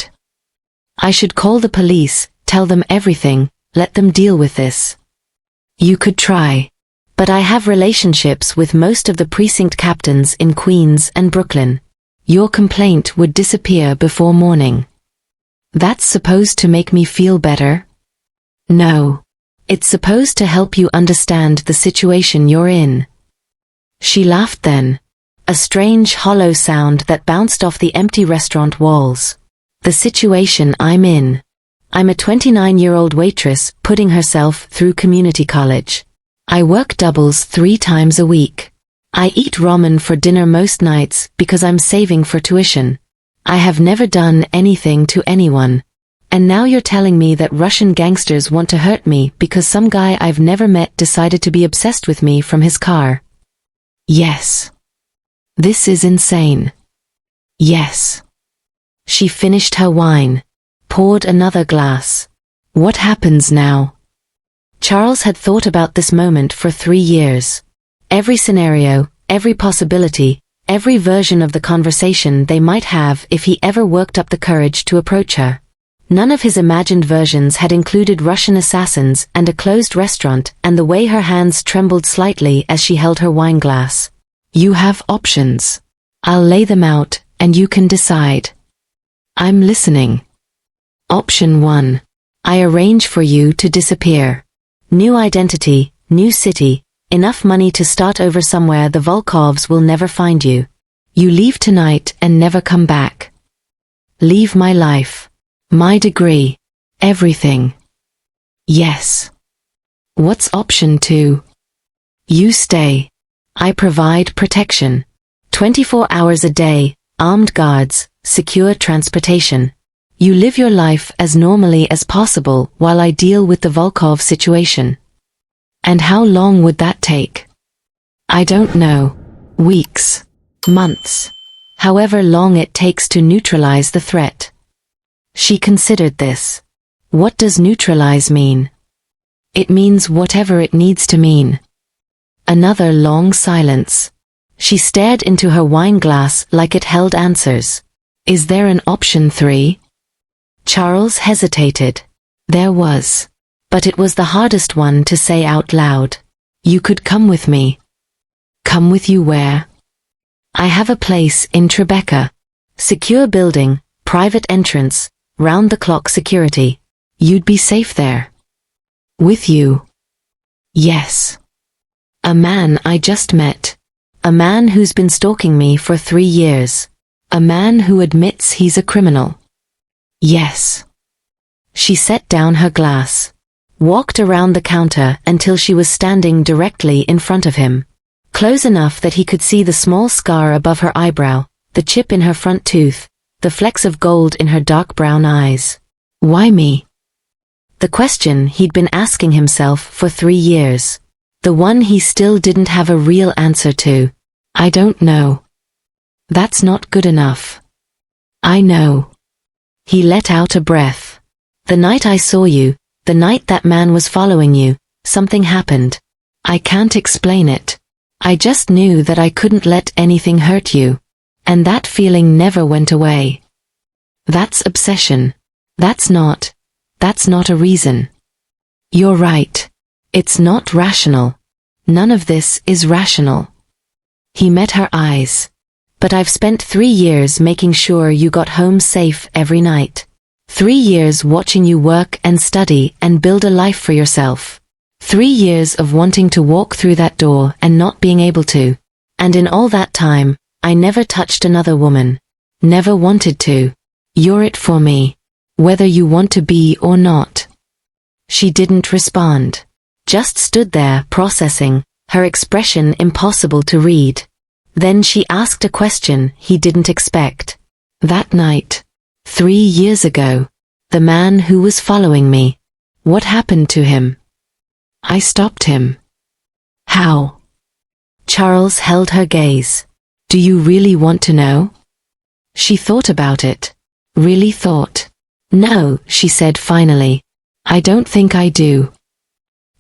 "I should call the police, tell them everything, let them deal with this." "You could try. But I have relationships with most of the precinct captains in Queens and Brooklyn. Your complaint would disappear before morning." "That's supposed to make me feel better?" "No. It's supposed to help you understand the situation you're in." She laughed then. A strange hollow sound that bounced off the empty restaurant walls. "The situation I'm in. I'm a 29-year-old waitress putting herself through community college. I work doubles 3 times a week. I eat ramen for dinner most nights because I'm saving for tuition. I have never done anything to anyone. And now you're telling me that Russian gangsters want to hurt me because some guy I've never met decided to be obsessed with me from his car." "Yes. This is insane." "Yes." She finished her wine. Poured another glass. "What happens now?" Charles had thought about this moment for 3 years. Every scenario, every possibility, every version of the conversation they might have if he ever worked up the courage to approach her. None of his imagined versions had included Russian assassins and a closed restaurant and the way her hands trembled slightly as she held her wine glass. You have options. I'll lay them out, and you can decide. I'm listening. Option 1. I arrange for you to disappear. New identity, new city, enough money to start over somewhere the Volkovs will never find you. You leave tonight and never come back. Leave my life. My degree. Everything. Yes. What's option 2? You stay. I provide protection. 24 hours a day, armed guards, secure transportation. You live your life as normally as possible while I deal with the Volkov situation. And how long would that take? I don't know. Weeks. Months. However long it takes to neutralize the threat. She considered this. What does neutralize mean? It means whatever it needs to mean. Another long silence. She stared into her wine glass like it held answers. Is there an option 3? Charles hesitated. There was. But it was the hardest one to say out loud. You could come with me. Come with you where? I have a place in Tribeca. Secure building, private entrance, round-the-clock security. You'd be safe there. With you. Yes. A man I just met. A man who's been stalking me for 3 years. A man who admits he's a criminal. Yes. She set down her glass. Walked around the counter until she was standing directly in front of him. Close enough that he could see the small scar above her eyebrow, the chip in her front tooth, the flecks of gold in her dark brown eyes. Why me? The question he'd been asking himself for 3 years. The one he still didn't have a real answer to. I don't know. That's not good enough. I know. He let out a breath. The night I saw you, the night that man was following you, something happened. I can't explain it. I just knew that I couldn't let anything hurt you. And that feeling never went away. That's obsession. That's not a reason. You're right. It's not rational. None of this is rational. He met her eyes. But I've spent 3 years making sure you got home safe every night. 3 years watching you work and study and build a life for yourself. 3 years of wanting to walk through that door and not being able to. And in all that time, I never touched another woman. Never wanted to. You're it for me. Whether you want to be or not. She didn't respond. Just stood there processing, her expression impossible to read. Then she asked a question he didn't expect. That night. 3 years ago. The man who was following me. What happened to him? I stopped him. How? Charles held her gaze. Do you really want to know? She thought about it. Really thought. No, she said finally. I don't think I do.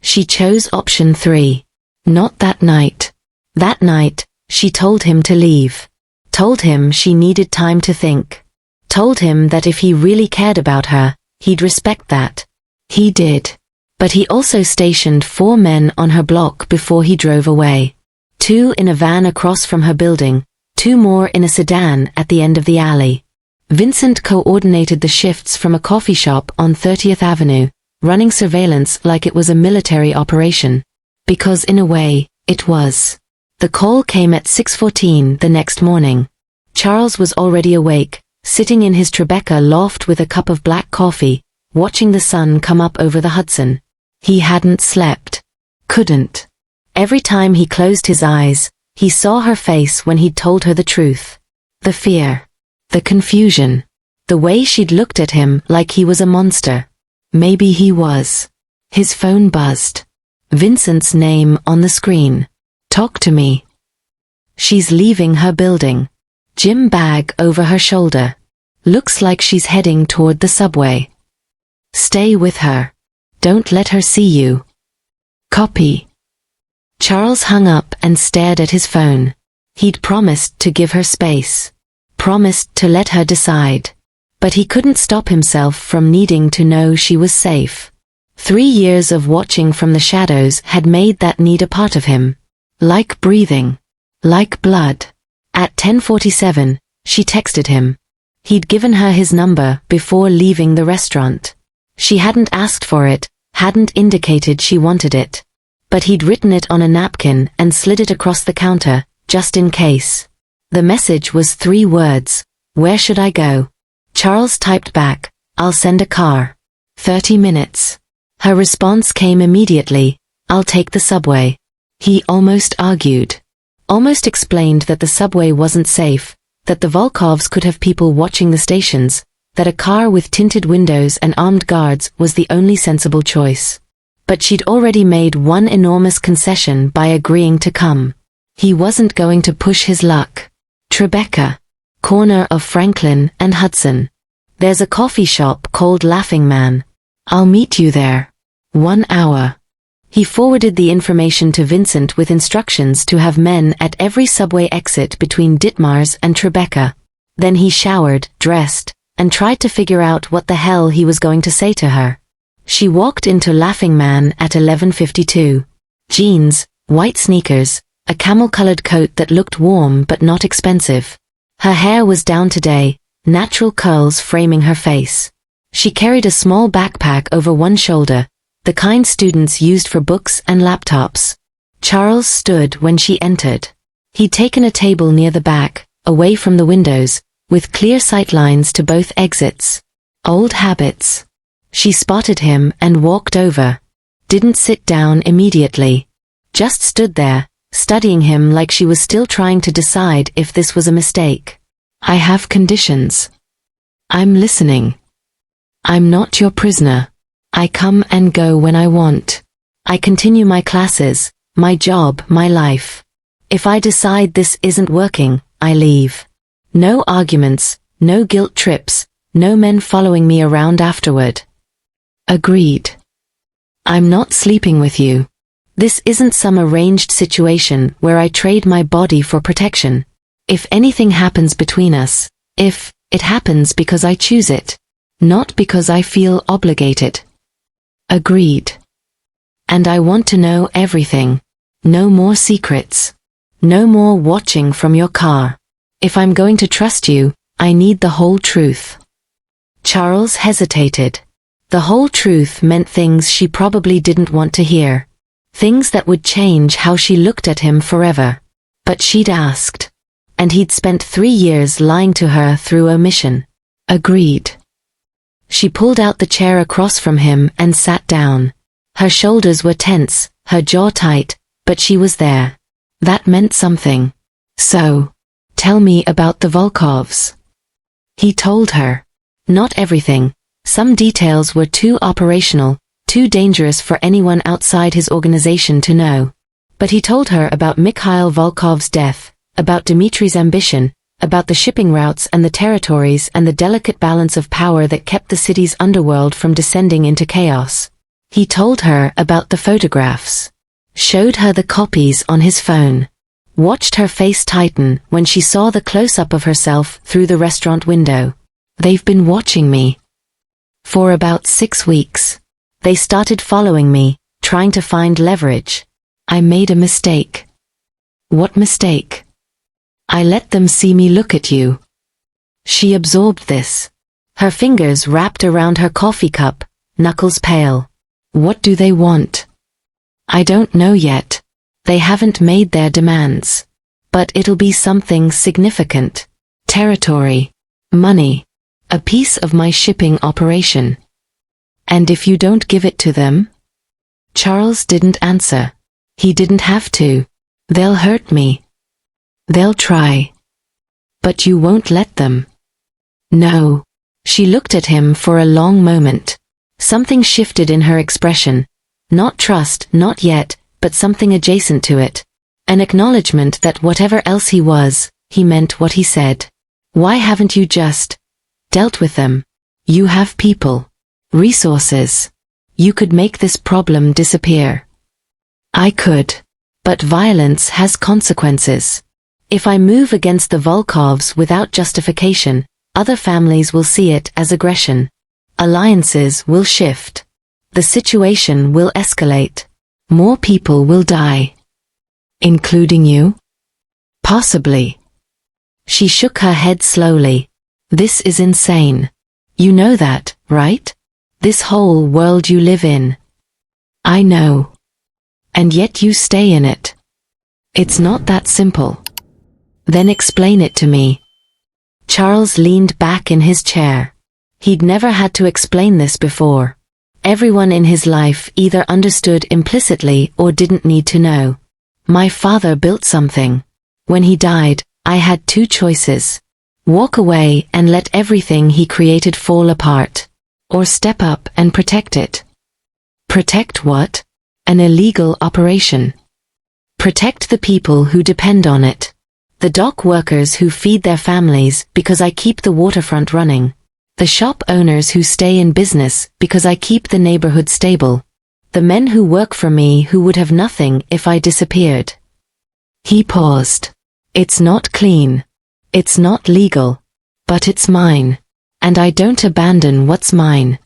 She chose option 3. Not that night. That night, she told him to leave. Told him she needed time to think. Told him that if he really cared about her, he'd respect that. He did. But he also stationed 4 men on her block before he drove away. 2 in a van across from her building, 2 more in a sedan at the end of the alley. Vincent coordinated the shifts from a coffee shop on 30th Avenue, running surveillance like it was a military operation. Because in a way, it was. The call came at 6:14 the next morning. Charles was already awake, sitting in his Tribeca loft with a cup of black coffee, watching the sun come up over the Hudson. He hadn't slept. Couldn't. Every time he closed his eyes, he saw her face when he'd told her the truth. The fear. The confusion. The way she'd looked at him like he was a monster. Maybe he was. His phone buzzed. Vincent's name on the screen. Talk to me. She's leaving her building. Gym bag over her shoulder. Looks like she's heading toward the subway. Stay with her. Don't let her see you. Copy. Charles hung up and stared at his phone. He'd promised to give her space. Promised to let her decide. But he couldn't stop himself from needing to know she was safe. 3 years of watching from the shadows had made that need a part of him. Like breathing. Like blood. At 10:47, she texted him. He'd given her his number before leaving the restaurant. She hadn't asked for it, hadn't indicated she wanted it. But he'd written it on a napkin and slid it across the counter, just in case. The message was 3 words. Where should I go? Charles typed back, I'll send a car. 30 minutes. Her response came immediately, I'll take the subway. He almost argued. Almost explained that the subway wasn't safe, that the Volkovs could have people watching the stations, that a car with tinted windows and armed guards was the only sensible choice. But she'd already made one enormous concession by agreeing to come. He wasn't going to push his luck. Tribeca. Corner of Franklin and Hudson. There's a coffee shop called Laughing Man. I'll meet you there. 1 hour. He forwarded the information to Vincent with instructions to have men at every subway exit between Ditmars and Tribeca. Then he showered, dressed, and tried to figure out what the hell he was going to say to her. She walked into Laughing Man at 11:52. Jeans, white sneakers, a camel-colored coat that looked warm but not expensive. Her hair was down today, natural curls framing her face. She carried a small backpack over one shoulder, the kind students used for books and laptops. Charles stood when she entered. He'd taken a table near the back, away from the windows, with clear sight lines to both exits. Old habits. She spotted him and walked over. Didn't sit down immediately. Just stood there, studying him like she was still trying to decide if this was a mistake. I have conditions. I'm listening. I'm not your prisoner. I come and go when I want. I continue my classes, my job, my life. If I decide this isn't working, I leave. No arguments, no guilt trips, no men following me around afterward. Agreed. I'm not sleeping with you. This isn't some arranged situation where I trade my body for protection. If anything happens between us, if it happens because I choose it, not because I feel obligated. Agreed. And I want to know everything. No more secrets. No more watching from your car. If I'm going to trust you, I need the whole truth. Charles hesitated. The whole truth meant things she probably didn't want to hear. Things that would change how she looked at him forever. But she'd asked. And he'd spent 3 years lying to her through omission. Agreed. She pulled out the chair across from him and sat down. Her shoulders were tense, her jaw tight, but she was there. That meant something. So, tell me about the Volkovs. He told her. Not everything. Some details were too operational, too dangerous for anyone outside his organization to know. But he told her about Mikhail Volkov's death, about Dmitri's ambition, about the shipping routes and the territories and the delicate balance of power that kept the city's underworld from descending into chaos. He told her about the photographs. Showed her the copies on his phone. Watched her face tighten when she saw the close-up of herself through the restaurant window. They've been watching me. For about 6 weeks. They started following me, trying to find leverage. I made a mistake. What mistake? I let them see me look at you. She absorbed this. Her fingers wrapped around her coffee cup, knuckles pale. What do they want? I don't know yet. They haven't made their demands. But it'll be something significant. Territory. Money. A piece of my shipping operation. And if you don't give it to them? Charles didn't answer. He didn't have to. They'll hurt me. They'll try. But you won't let them. No. She looked at him for a long moment. Something shifted in her expression. Not trust, not yet, but something adjacent to it. An acknowledgement that whatever else he was, he meant what he said. Why haven't you just dealt with them? You have people. Resources. You could make this problem disappear. I could. But violence has consequences. If I move against the Volkovs without justification, other families will see it as aggression. Alliances will shift. The situation will escalate. More people will die. Including you? Possibly. She shook her head slowly. This is insane. You know that, right? This whole world you live in. I know. And yet you stay in it. It's not that simple. Then explain it to me. Charles leaned back in his chair. He'd never had to explain this before. Everyone in his life either understood implicitly or didn't need to know. My father built something. When he died, I had two choices. Walk away and let everything he created fall apart. Or step up and protect it. Protect what? An illegal operation. Protect the people who depend on it. The dock workers who feed their families because I keep the waterfront running. The shop owners who stay in business because I keep the neighborhood stable. The men who work for me who would have nothing if I disappeared. He paused. It's not clean. It's not legal. But it's mine. And I don't abandon what's mine.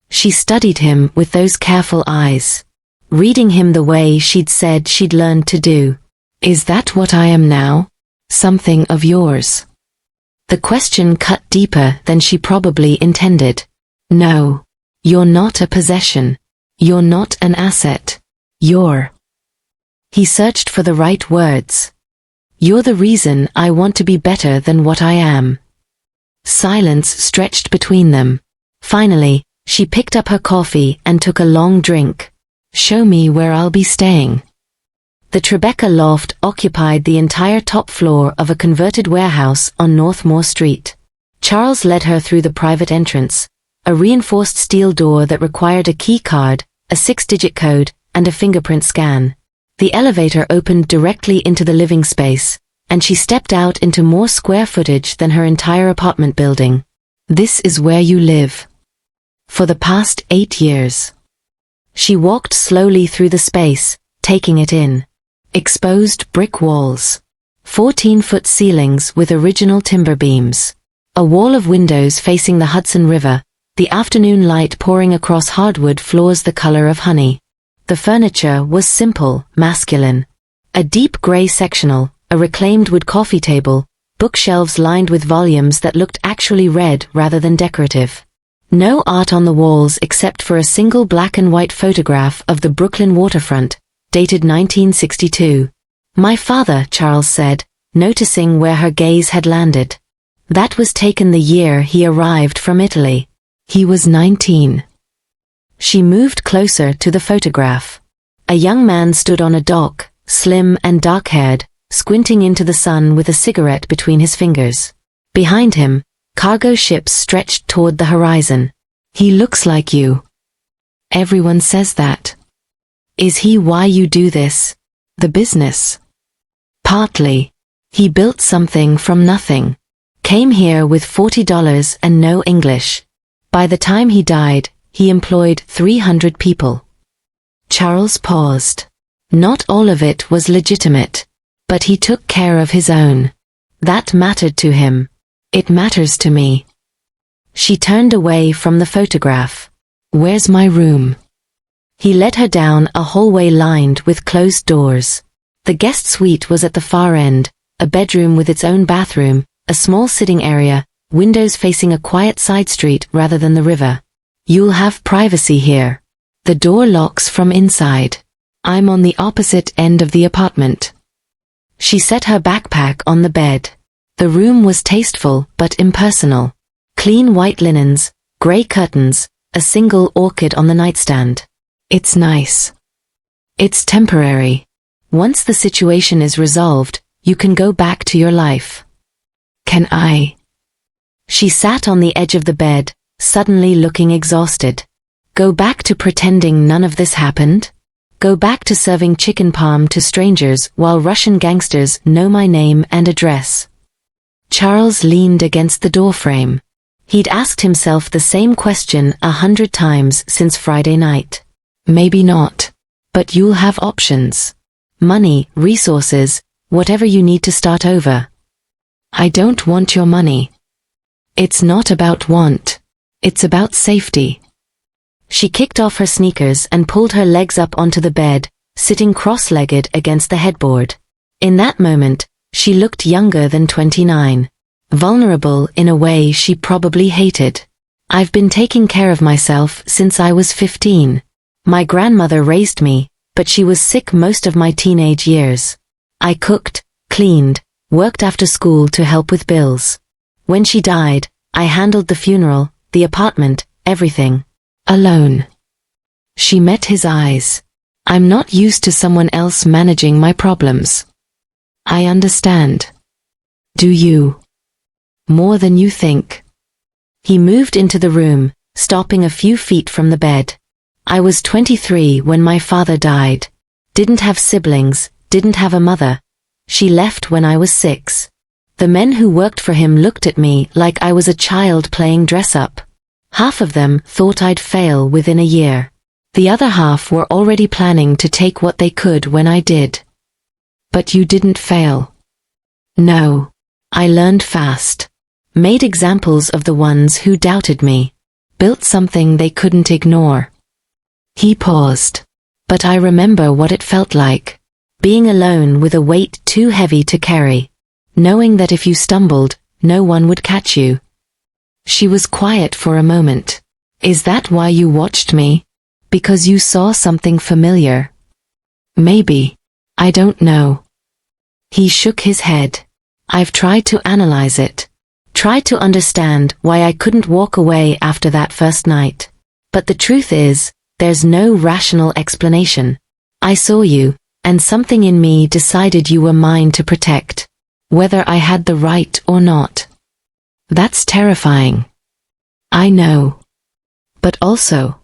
She studied him with those careful eyes, reading him the way she'd said she'd learned to do. Is that what I am now? Something of yours? The question cut deeper than she probably intended. No. You're not a possession. You're not an asset. You're... He searched for the right words. You're the reason I want to be better than what I am. Silence stretched between them. Finally, she picked up her coffee and took a long drink. Show me where I'll be staying. The Tribeca loft occupied the entire top floor of a converted warehouse on Northmore Street. Charles led her through the private entrance, a reinforced steel door that required a key card, a 6-digit code, and a fingerprint scan. The elevator opened directly into the living space, and she stepped out into more square footage than her entire apartment building. This is where you live. For the past 8 years. She walked slowly through the space, taking it in. Exposed brick walls. 14-foot ceilings with original timber beams. A wall of windows facing the Hudson River, the afternoon light pouring across hardwood floors the color of honey. The furniture was simple, masculine. A deep gray sectional, a reclaimed wood coffee table, bookshelves lined with volumes that looked actually read rather than decorative. No art on the walls except for a single black and white photograph of the Brooklyn waterfront, dated 1962. My father, Charles said, noticing where her gaze had landed. That was taken the year he arrived from Italy. He was 19. She moved closer to the photograph. A young man stood on a dock, slim and dark-haired, squinting into the sun with a cigarette between his fingers. Behind him, cargo ships stretched toward the horizon. He looks like you. Everyone says that. Is he why you do this? The business? Partly. He built something from nothing. Came here with $40 and no English. By the time he died, he employed 300 people. Charles paused. Not all of it was legitimate. But he took care of his own. That mattered to him. It matters to me. She turned away from the photograph. Where's my room? He led her down a hallway lined with closed doors. The guest suite was at the far end, a bedroom with its own bathroom, a small sitting area, windows facing a quiet side street rather than the river. You'll have privacy here. The door locks from inside. I'm on the opposite end of the apartment. She set her backpack on the bed. The room was tasteful but impersonal. Clean white linens, gray curtains, a single orchid on the nightstand. It's nice. It's temporary. Once the situation is resolved, you can go back to your life. Can I? She sat on the edge of the bed, suddenly looking exhausted. Go back to pretending none of this happened? Go back to serving chicken palm to strangers while Russian gangsters know my name and address? Charles leaned against the doorframe. He'd asked himself the same question 100 times since Friday night. Maybe not. But you'll have options. Money, resources, Whatever you need to start over. I don't want your money. It's not about want. It's about safety. She kicked off her sneakers and pulled her legs up onto the bed, sitting cross-legged against the headboard. In that moment, she looked younger than 29. Vulnerable in a way she probably hated. I've been taking care of myself since I was 15. My grandmother raised me, but she was sick most of my teenage years. I cooked, cleaned, worked after school to help with bills. When she died, I handled the funeral, the apartment, everything. Alone. She met his eyes. I'm not used to someone else managing my problems. I understand. Do you? More than you think. He moved into the room, stopping a few feet from the bed. I was 23 when my father died. Didn't have siblings, didn't have a mother. She left when I was 6. The men who worked for him looked at me like I was a child playing dress-up. Half of them thought I'd fail within a year. The other half were already planning to take what they could when I did. But you didn't fail. No. I learned fast. Made examples of the ones who doubted me. Built something they couldn't ignore. He paused. But I remember what it felt like. Being alone with a weight too heavy to carry. Knowing that if you stumbled, no one would catch you. She was quiet for a moment. Is that why you watched me? Because you saw something familiar? Maybe. I don't know. He shook his head. I've tried to analyze it. Tried to understand why I couldn't walk away after that first night. But the truth is, there's no rational explanation. I saw you, and something in me decided you were mine to protect. Whether I had the right or not. That's terrifying. I know. But also.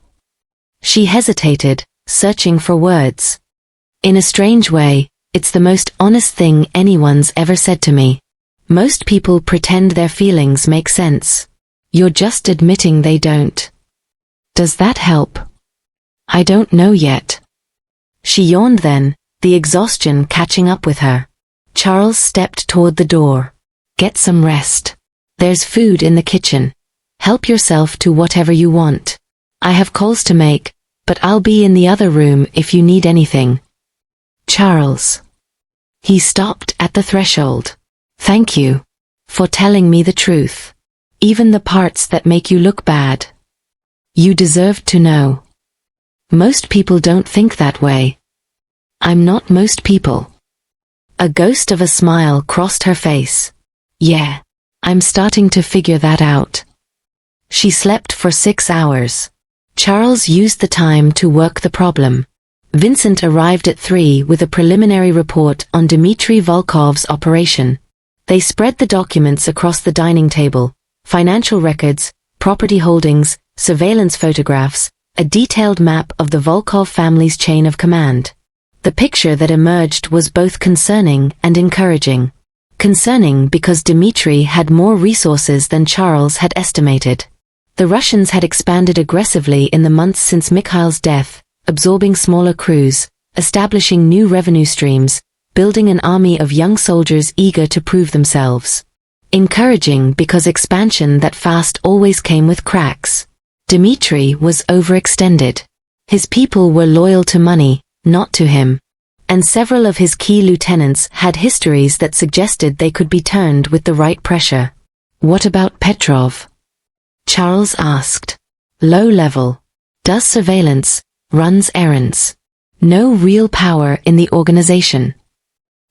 She hesitated, searching for words. In a strange way, it's the most honest thing anyone's ever said to me. Most people pretend their feelings make sense. You're just admitting they don't. Does that help? I don't know yet. She yawned then, the exhaustion catching up with her. Charles stepped toward the door. Get some rest. There's food in the kitchen. Help yourself to whatever you want. I have calls to make, but I'll be in the other room if you need anything. Charles. He stopped at the threshold. Thank you. For telling me the truth. Even the parts that make you look bad. You deserved to know. Most people don't think that way. I'm not most people. A ghost of a smile crossed her face. Yeah, I'm starting to figure that out. She slept for 6 hours. Charles used the time to work the problem. Vincent arrived at 3 with a preliminary report on Dmitry Volkov's operation. They spread the documents across the dining table, financial records, property holdings, surveillance photographs, a detailed map of the Volkov family's chain of command. The picture that emerged was both concerning and encouraging. Concerning because Dmitry had more resources than Charles had estimated. The Russians had expanded aggressively in the months since Mikhail's death, absorbing smaller crews, establishing new revenue streams, building an army of young soldiers eager to prove themselves. Encouraging because expansion that fast always came with cracks. Dmitry was overextended. His people were loyal to money, not to him. And several of his key lieutenants had histories that suggested they could be turned with the right pressure. What about Petrov? Charles asked. Low level. Does surveillance, runs errands. No real power in the organization.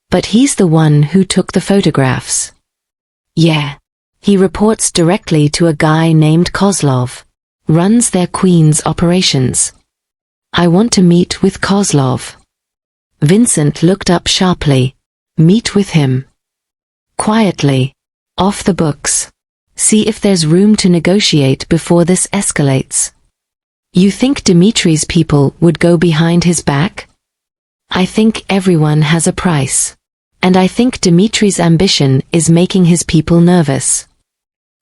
But he's the one who took the photographs. Yeah. He reports directly to a guy named Kozlov. Runs their Queen's operations. I want to meet with Kozlov. Vincent looked up sharply. Meet with him. Quietly. Off the books. See if there's room to negotiate before this escalates. You think Dmitry's people would go behind his back? I think everyone has a price. And I think Dmitry's ambition is making his people nervous.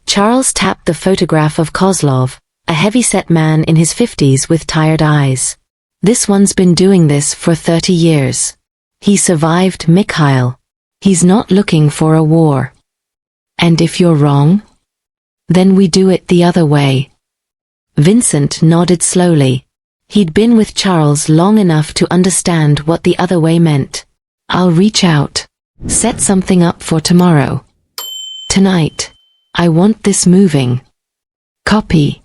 Charles tapped the photograph of Kozlov, a heavy-set man in his 50s with tired eyes. This one's been doing this for 30 years. He survived Mikhail. He's not looking for a war. And if you're wrong? Then we do it the other way. Vincent nodded slowly. He'd been with Charles long enough to understand what the other way meant. I'll reach out. Set something up for tomorrow. Tonight. I want this moving. Copy.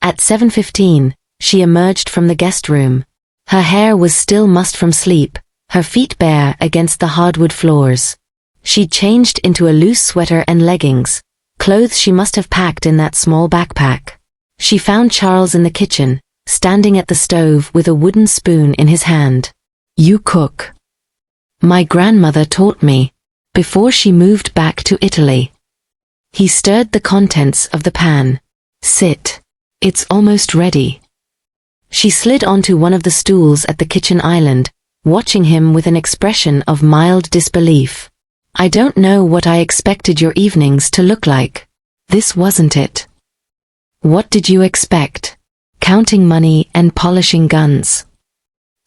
At 7:15, she emerged from the guest room. Her hair was still mussed from sleep, her feet bare against the hardwood floors. She'd changed into a loose sweater and leggings, clothes she must have packed in that small backpack. She found Charles in the kitchen, standing at the stove with a wooden spoon in his hand. You cook. My grandmother taught me, before she moved back to Italy. He stirred the contents of the pan. Sit. It's almost ready. She slid onto one of the stools at the kitchen island, watching him with an expression of mild disbelief. I don't know what I expected your evenings to look like. This wasn't it. What did you expect? Counting money and polishing guns.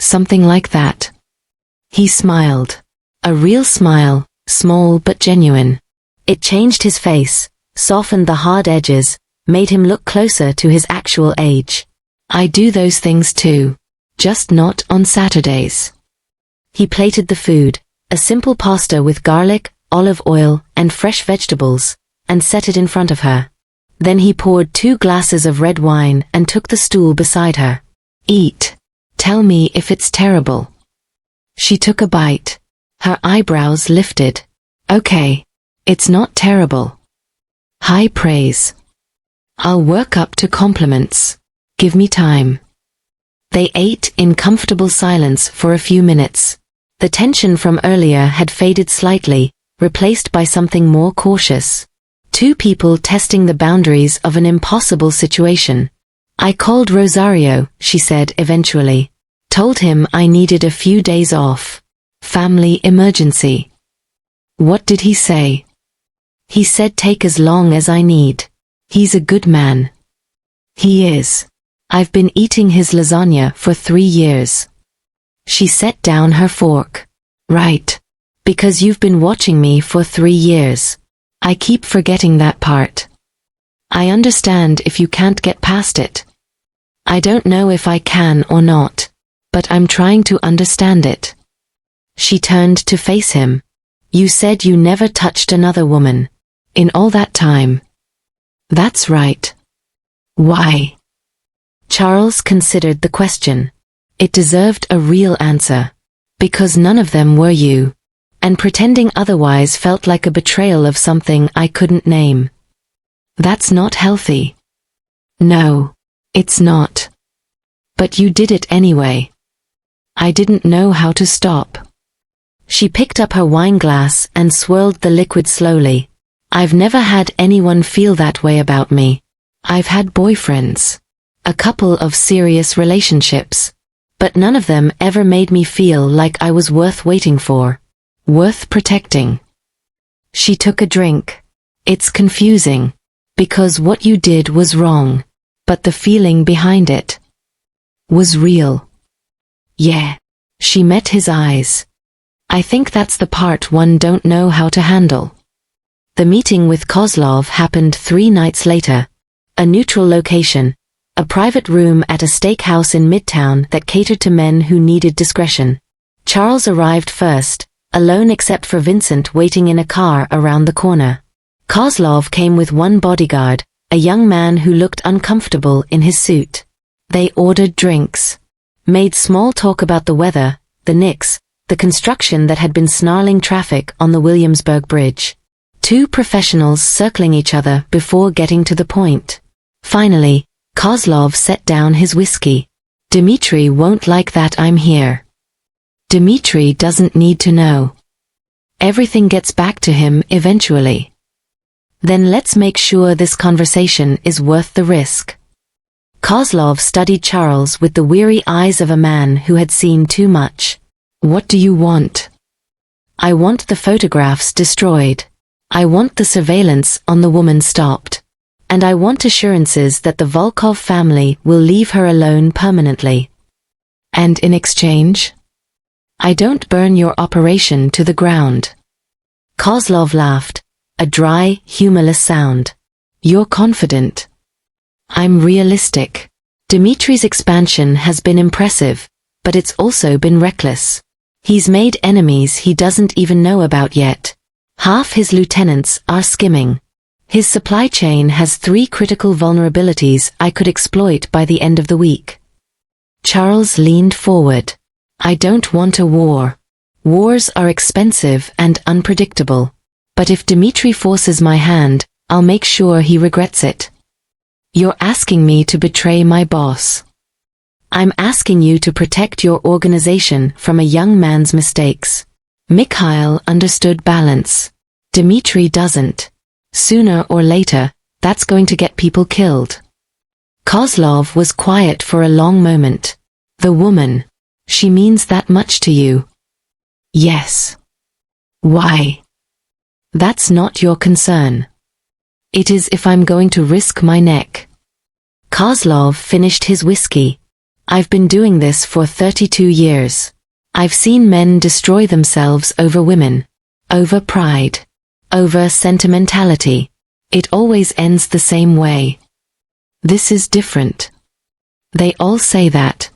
Something like that. He smiled. A real smile, small but genuine. It changed his face, softened the hard edges, made him look closer to his actual age. I do those things too. Just not on Saturdays. He plated the food, a simple pasta with garlic, olive oil, and fresh vegetables, and set it in front of her. Then he poured 2 glasses of red wine and took the stool beside her. Eat. Tell me if it's terrible. She took a bite. Her eyebrows lifted. Okay. It's not terrible. High praise. I'll work up to compliments. Give me time. They ate in comfortable silence for a few minutes. The tension from earlier had faded slightly, replaced by something more cautious. 2 people testing the boundaries of an impossible situation. I called Rosario, she said eventually. Told him I needed a few days off. Family emergency. What did he say? He said take as long as I need. He's a good man. He is. I've been eating his lasagna for 3 years. She set down her fork. Right. Because you've been watching me for 3 years. I keep forgetting that part. I understand if you can't get past it. I don't know if I can or not, but I'm trying to understand it. She turned to face him. You said you never touched another woman. In all that time. That's right. Why? Charles considered the question. It deserved a real answer. Because none of them were you. And pretending otherwise felt like a betrayal of something I couldn't name. That's not healthy. No, it's not. But you did it anyway. I didn't know how to stop. She picked up her wine glass and swirled the liquid slowly. I've never had anyone feel that way about me. I've had boyfriends. A couple of serious relationships. But none of them ever made me feel like I was worth waiting for. Worth protecting. She took a drink. It's confusing. Because what you did was wrong. But the feeling behind it was real. Yeah. She met his eyes. I think that's the part one don't know how to handle. The meeting with Kozlov happened 3 nights later. A neutral location. A private room at a steakhouse in Midtown that catered to men who needed discretion. Charles arrived first, alone except for Vincent waiting in a car around the corner. Kozlov came with 1 bodyguard, a young man who looked uncomfortable in his suit. They ordered drinks. Made small talk about the weather, the Knicks, the construction that had been snarling traffic on the Williamsburg Bridge. 2 professionals circling each other before getting to the point. Finally, Kozlov set down his whiskey. Dmitri won't like that I'm here. Dmitri doesn't need to know. Everything gets back to him eventually. Then let's make sure this conversation is worth the risk. Kozlov studied Charles with the weary eyes of a man who had seen too much. What do you want? I want the photographs destroyed. I want the surveillance on the woman stopped. And I want assurances that the Volkov family will leave her alone permanently. And in exchange? I don't burn your operation to the ground. Kozlov laughed, a dry, humorless sound. You're confident. I'm realistic. Dmitri's expansion has been impressive, but it's also been reckless. He's made enemies he doesn't even know about yet. Half his lieutenants are skimming. His supply chain has 3 critical vulnerabilities I could exploit by the end of the week. Charles leaned forward. I don't want a war. Wars are expensive and unpredictable. But if Dmitri forces my hand, I'll make sure he regrets it. You're asking me to betray my boss. I'm asking you to protect your organization from a young man's mistakes. Mikhail understood balance. Dmitri doesn't. Sooner or later, that's going to get people killed. Kozlov was quiet for a long moment. The woman. She means that much to you? Yes. Why? That's not your concern. It is if I'm going to risk my neck. Kozlov finished his whiskey. I've been doing this for 32 years. I've seen men destroy themselves over women. Over pride. Over sentimentality. It always ends the same way. This is different. They all say that.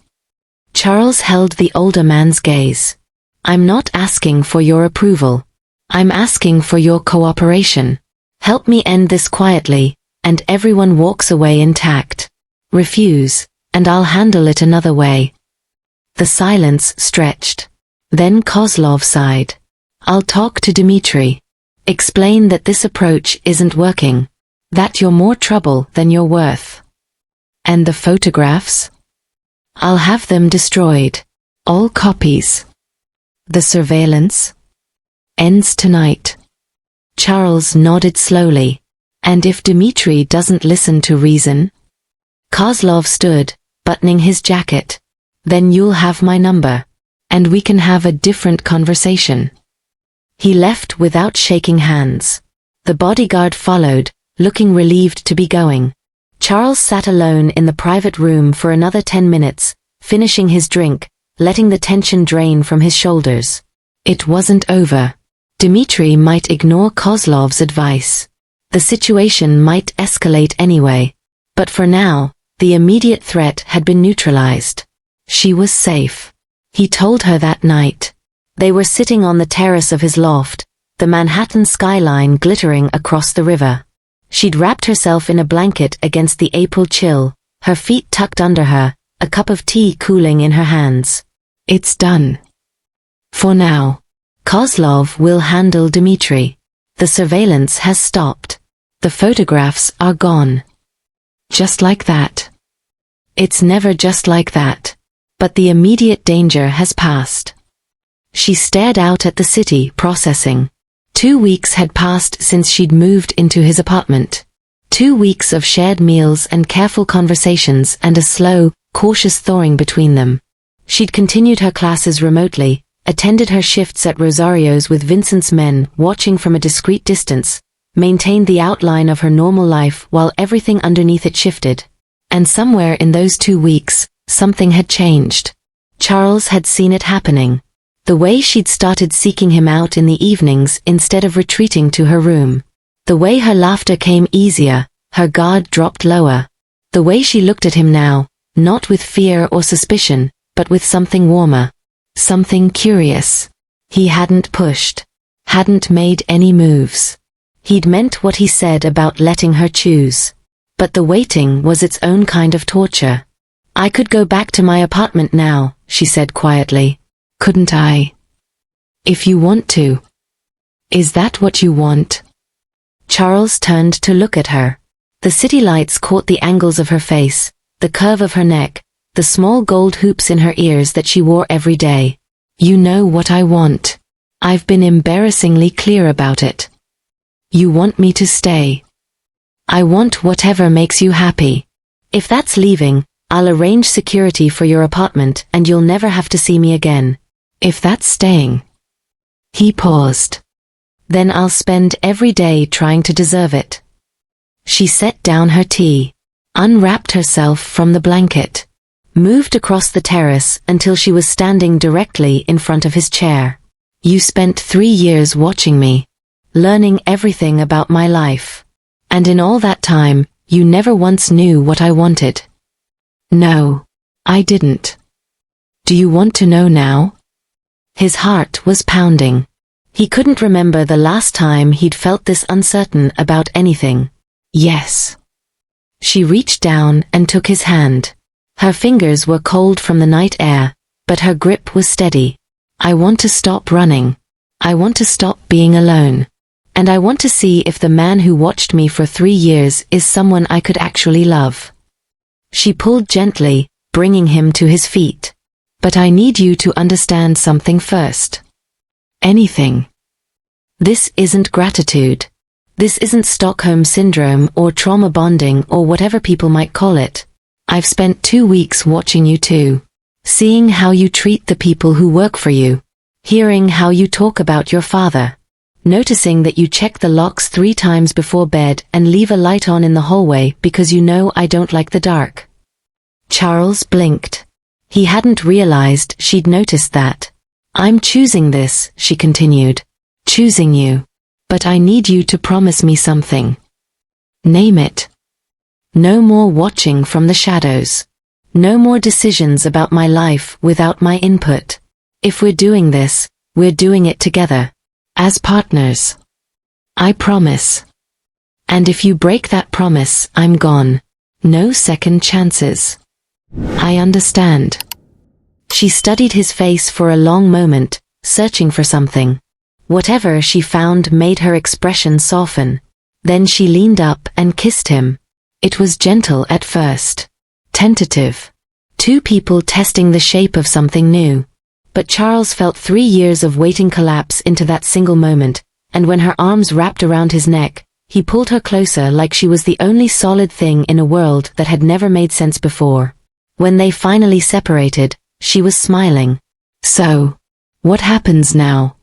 Charles held the older man's gaze. I'm not asking for your approval. I'm asking for your cooperation. Help me end this quietly, and everyone walks away intact. Refuse, and I'll handle it another way. The silence stretched. Then Kozlov sighed. I'll talk to Dmitri. Explain that this approach isn't working. That you're more trouble than you're worth. And the photographs? I'll have them destroyed. All copies. The surveillance? Ends tonight. Charles nodded slowly. And if Dmitri doesn't listen to reason? Kozlov stood, buttoning his jacket. Then you'll have my number. And we can have a different conversation. He left without shaking hands. The bodyguard followed, looking relieved to be going. Charles sat alone in the private room for another 10 minutes, finishing his drink, letting the tension drain from his shoulders. It wasn't over. Dmitri might ignore Kozlov's advice. The situation might escalate anyway. But for now, the immediate threat had been neutralized. She was safe. He told her that night. They were sitting on the terrace of his loft, the Manhattan skyline glittering across the river. She'd wrapped herself in a blanket against the April chill, her feet tucked under her, a cup of tea cooling in her hands. It's done. For now. Kozlov will handle Dmitri. The surveillance has stopped. The photographs are gone. Just like that. It's never just like that. But the immediate danger has passed. She stared out at the city, processing. 2 weeks had passed since she'd moved into his apartment. 2 weeks of shared meals and careful conversations and a slow, cautious thawing between them. She'd continued her classes remotely, attended her shifts at Rosario's with Vincent's men watching from a discreet distance, maintained the outline of her normal life while everything underneath it shifted. And somewhere in those 2 weeks, something had changed. Charles had seen it happening. The way she'd started seeking him out in the evenings instead of retreating to her room. The way her laughter came easier, her guard dropped lower. The way she looked at him now, not with fear or suspicion, but with something warmer. Something curious. He hadn't pushed. Hadn't made any moves. He'd meant what he said about letting her choose. But the waiting was its own kind of torture. I could go back to my apartment now, she said quietly. Couldn't I? If you want to. Is that what you want? Charles turned to look at her. The city lights caught the angles of her face, the curve of her neck, the small gold hoops in her ears that she wore every day. You know what I want. I've been embarrassingly clear about it. You want me to stay. I want whatever makes you happy. If that's leaving, I'll arrange security for your apartment and you'll never have to see me again. If that's staying. He paused. Then I'll spend every day trying to deserve it. She set down her tea, unwrapped herself from the blanket, moved across the terrace until she was standing directly in front of his chair. You spent 3 years watching me. learning everything about my life. And in all that time, you never once knew what I wanted. No, I didn't. Do you want to know now? His heart was pounding. He couldn't remember the last time he'd felt this uncertain about anything. Yes. She reached down and took his hand. Her fingers were cold from the night air, but her grip was steady. I want to stop running. I want to stop being alone. And I want to see if the man who watched me for 3 years is someone I could actually love. She pulled gently, bringing him to his feet. But I need you to understand something first. Anything. This isn't gratitude. This isn't Stockholm Syndrome or trauma bonding or whatever people might call it. I've spent 2 weeks watching you too. Seeing how you treat the people who work for you. Hearing how you talk about your father. Noticing that you check the locks 3 times before bed and leave a light on in the hallway because you know I don't like the dark. Charles blinked. He hadn't realized she'd noticed that. I'm choosing this, she continued. Choosing you. But I need you to promise me something. Name it. No more watching from the shadows. No more decisions about my life without my input. If we're doing this, we're doing it together. As partners. I promise. And if you break that promise, I'm gone. No second chances. I understand. She studied his face for a long moment, searching for something. Whatever she found made her expression soften. Then she leaned up and kissed him. It was gentle at first. Tentative. 2 people testing the shape of something new. But Charles felt 3 years of waiting collapse into that single moment, and when her arms wrapped around his neck, he pulled her closer like she was the only solid thing in a world that had never made sense before. When they finally separated, she was smiling. So, what happens now?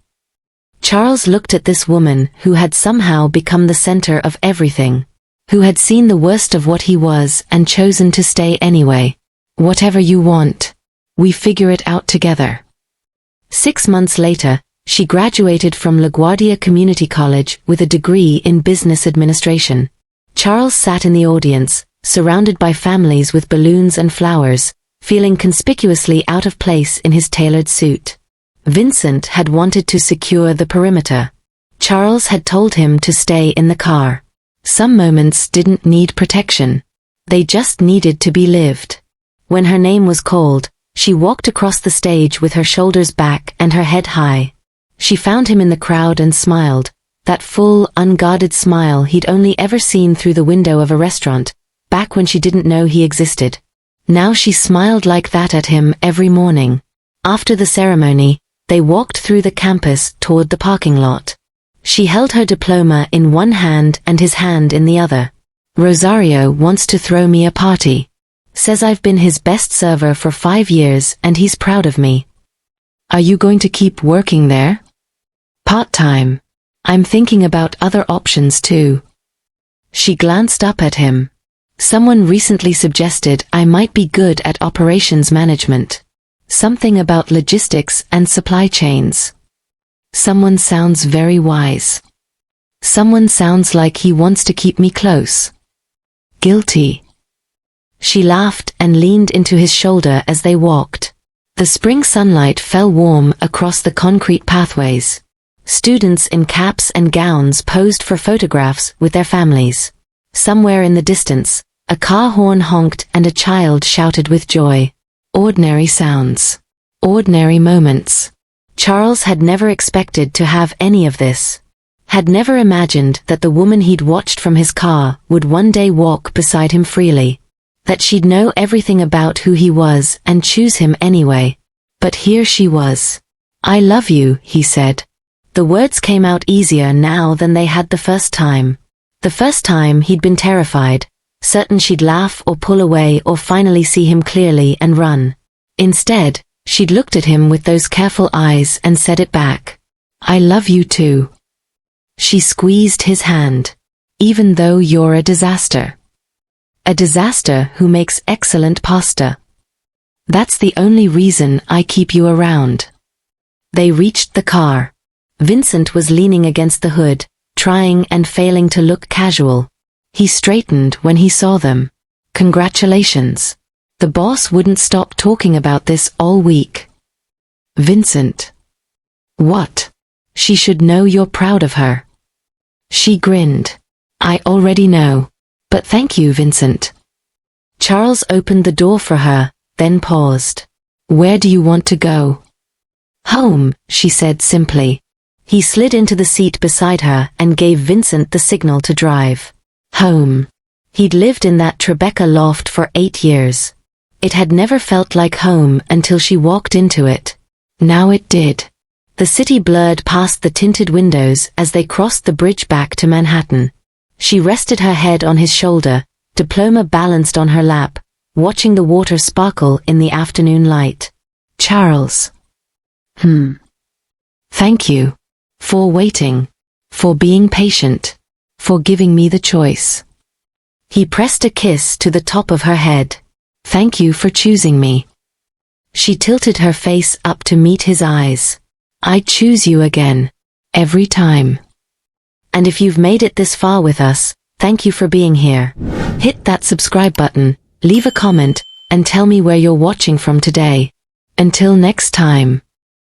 Charles looked at this woman who had somehow become the center of everything, who had seen the worst of what he was and chosen to stay anyway. Whatever you want. We figure it out together. 6 months later, she graduated from LaGuardia Community College with a degree in business administration. Charles sat in the audience, surrounded by families with balloons and flowers, feeling conspicuously out of place in his tailored suit. Vincent had wanted to secure the perimeter. Charles had told him to stay in the car. Some moments didn't need protection. They just needed to be lived. When her name was called, she walked across the stage with her shoulders back and her head high. She found him in the crowd and smiled, that full, unguarded smile he'd only ever seen through the window of a restaurant, back when she didn't know he existed. Now she smiled like that at him every morning. After the ceremony, they walked through the campus toward the parking lot. She held her diploma in one hand and his hand in the other. Rosario wants to throw me a party. Says I've been his best server for 5 years and he's proud of me. Are you going to keep working there? Part-time. I'm thinking about other options too. She glanced up at him. Someone recently suggested I might be good at operations management. Something about logistics and supply chains. Someone sounds very wise. Someone sounds like he wants to keep me close. Guilty. She laughed and leaned into his shoulder as they walked. The spring sunlight fell warm across the concrete pathways. Students in caps and gowns posed for photographs with their families. Somewhere in the distance, a car horn honked and a child shouted with joy. Ordinary sounds. Ordinary moments. Charles had never expected to have any of this. Had never imagined that the woman he'd watched from his car would one day walk beside him freely. That she'd know everything about who he was and choose him anyway. But here she was. I love you, he said. The words came out easier now than they had the first time. The first time he'd been terrified, certain she'd laugh or pull away or finally see him clearly and run. Instead, she'd looked at him with those careful eyes and said it back. I love you too. She squeezed his hand. Even though you're a disaster. A disaster who makes excellent pasta. That's the only reason I keep you around. They reached the car. Vincent was leaning against the hood, trying and failing to look casual. He straightened when he saw them. Congratulations. The boss wouldn't stop talking about this all week. Vincent. What? She should know you're proud of her. She grinned. I already know. But thank you, Vincent. Charles opened the door for her, then paused. Where do you want to go? Home, she said simply. He slid into the seat beside her and gave Vincent the signal to drive. Home. He'd lived in that Tribeca loft for 8 years. It had never felt like home until she walked into it. Now it did. The city blurred past the tinted windows as they crossed the bridge back to Manhattan. She rested her head on his shoulder, diploma balanced on her lap, watching the water sparkle in the afternoon light. Charles. Thank you. For waiting. For being patient. For giving me the choice. He pressed a kiss to the top of her head. Thank you for choosing me. She tilted her face up to meet his eyes. I choose you again. Every time. And if you've made it this far with us, thank you for being here. Hit that subscribe button, leave a comment, and tell me where you're watching from today. Until next time.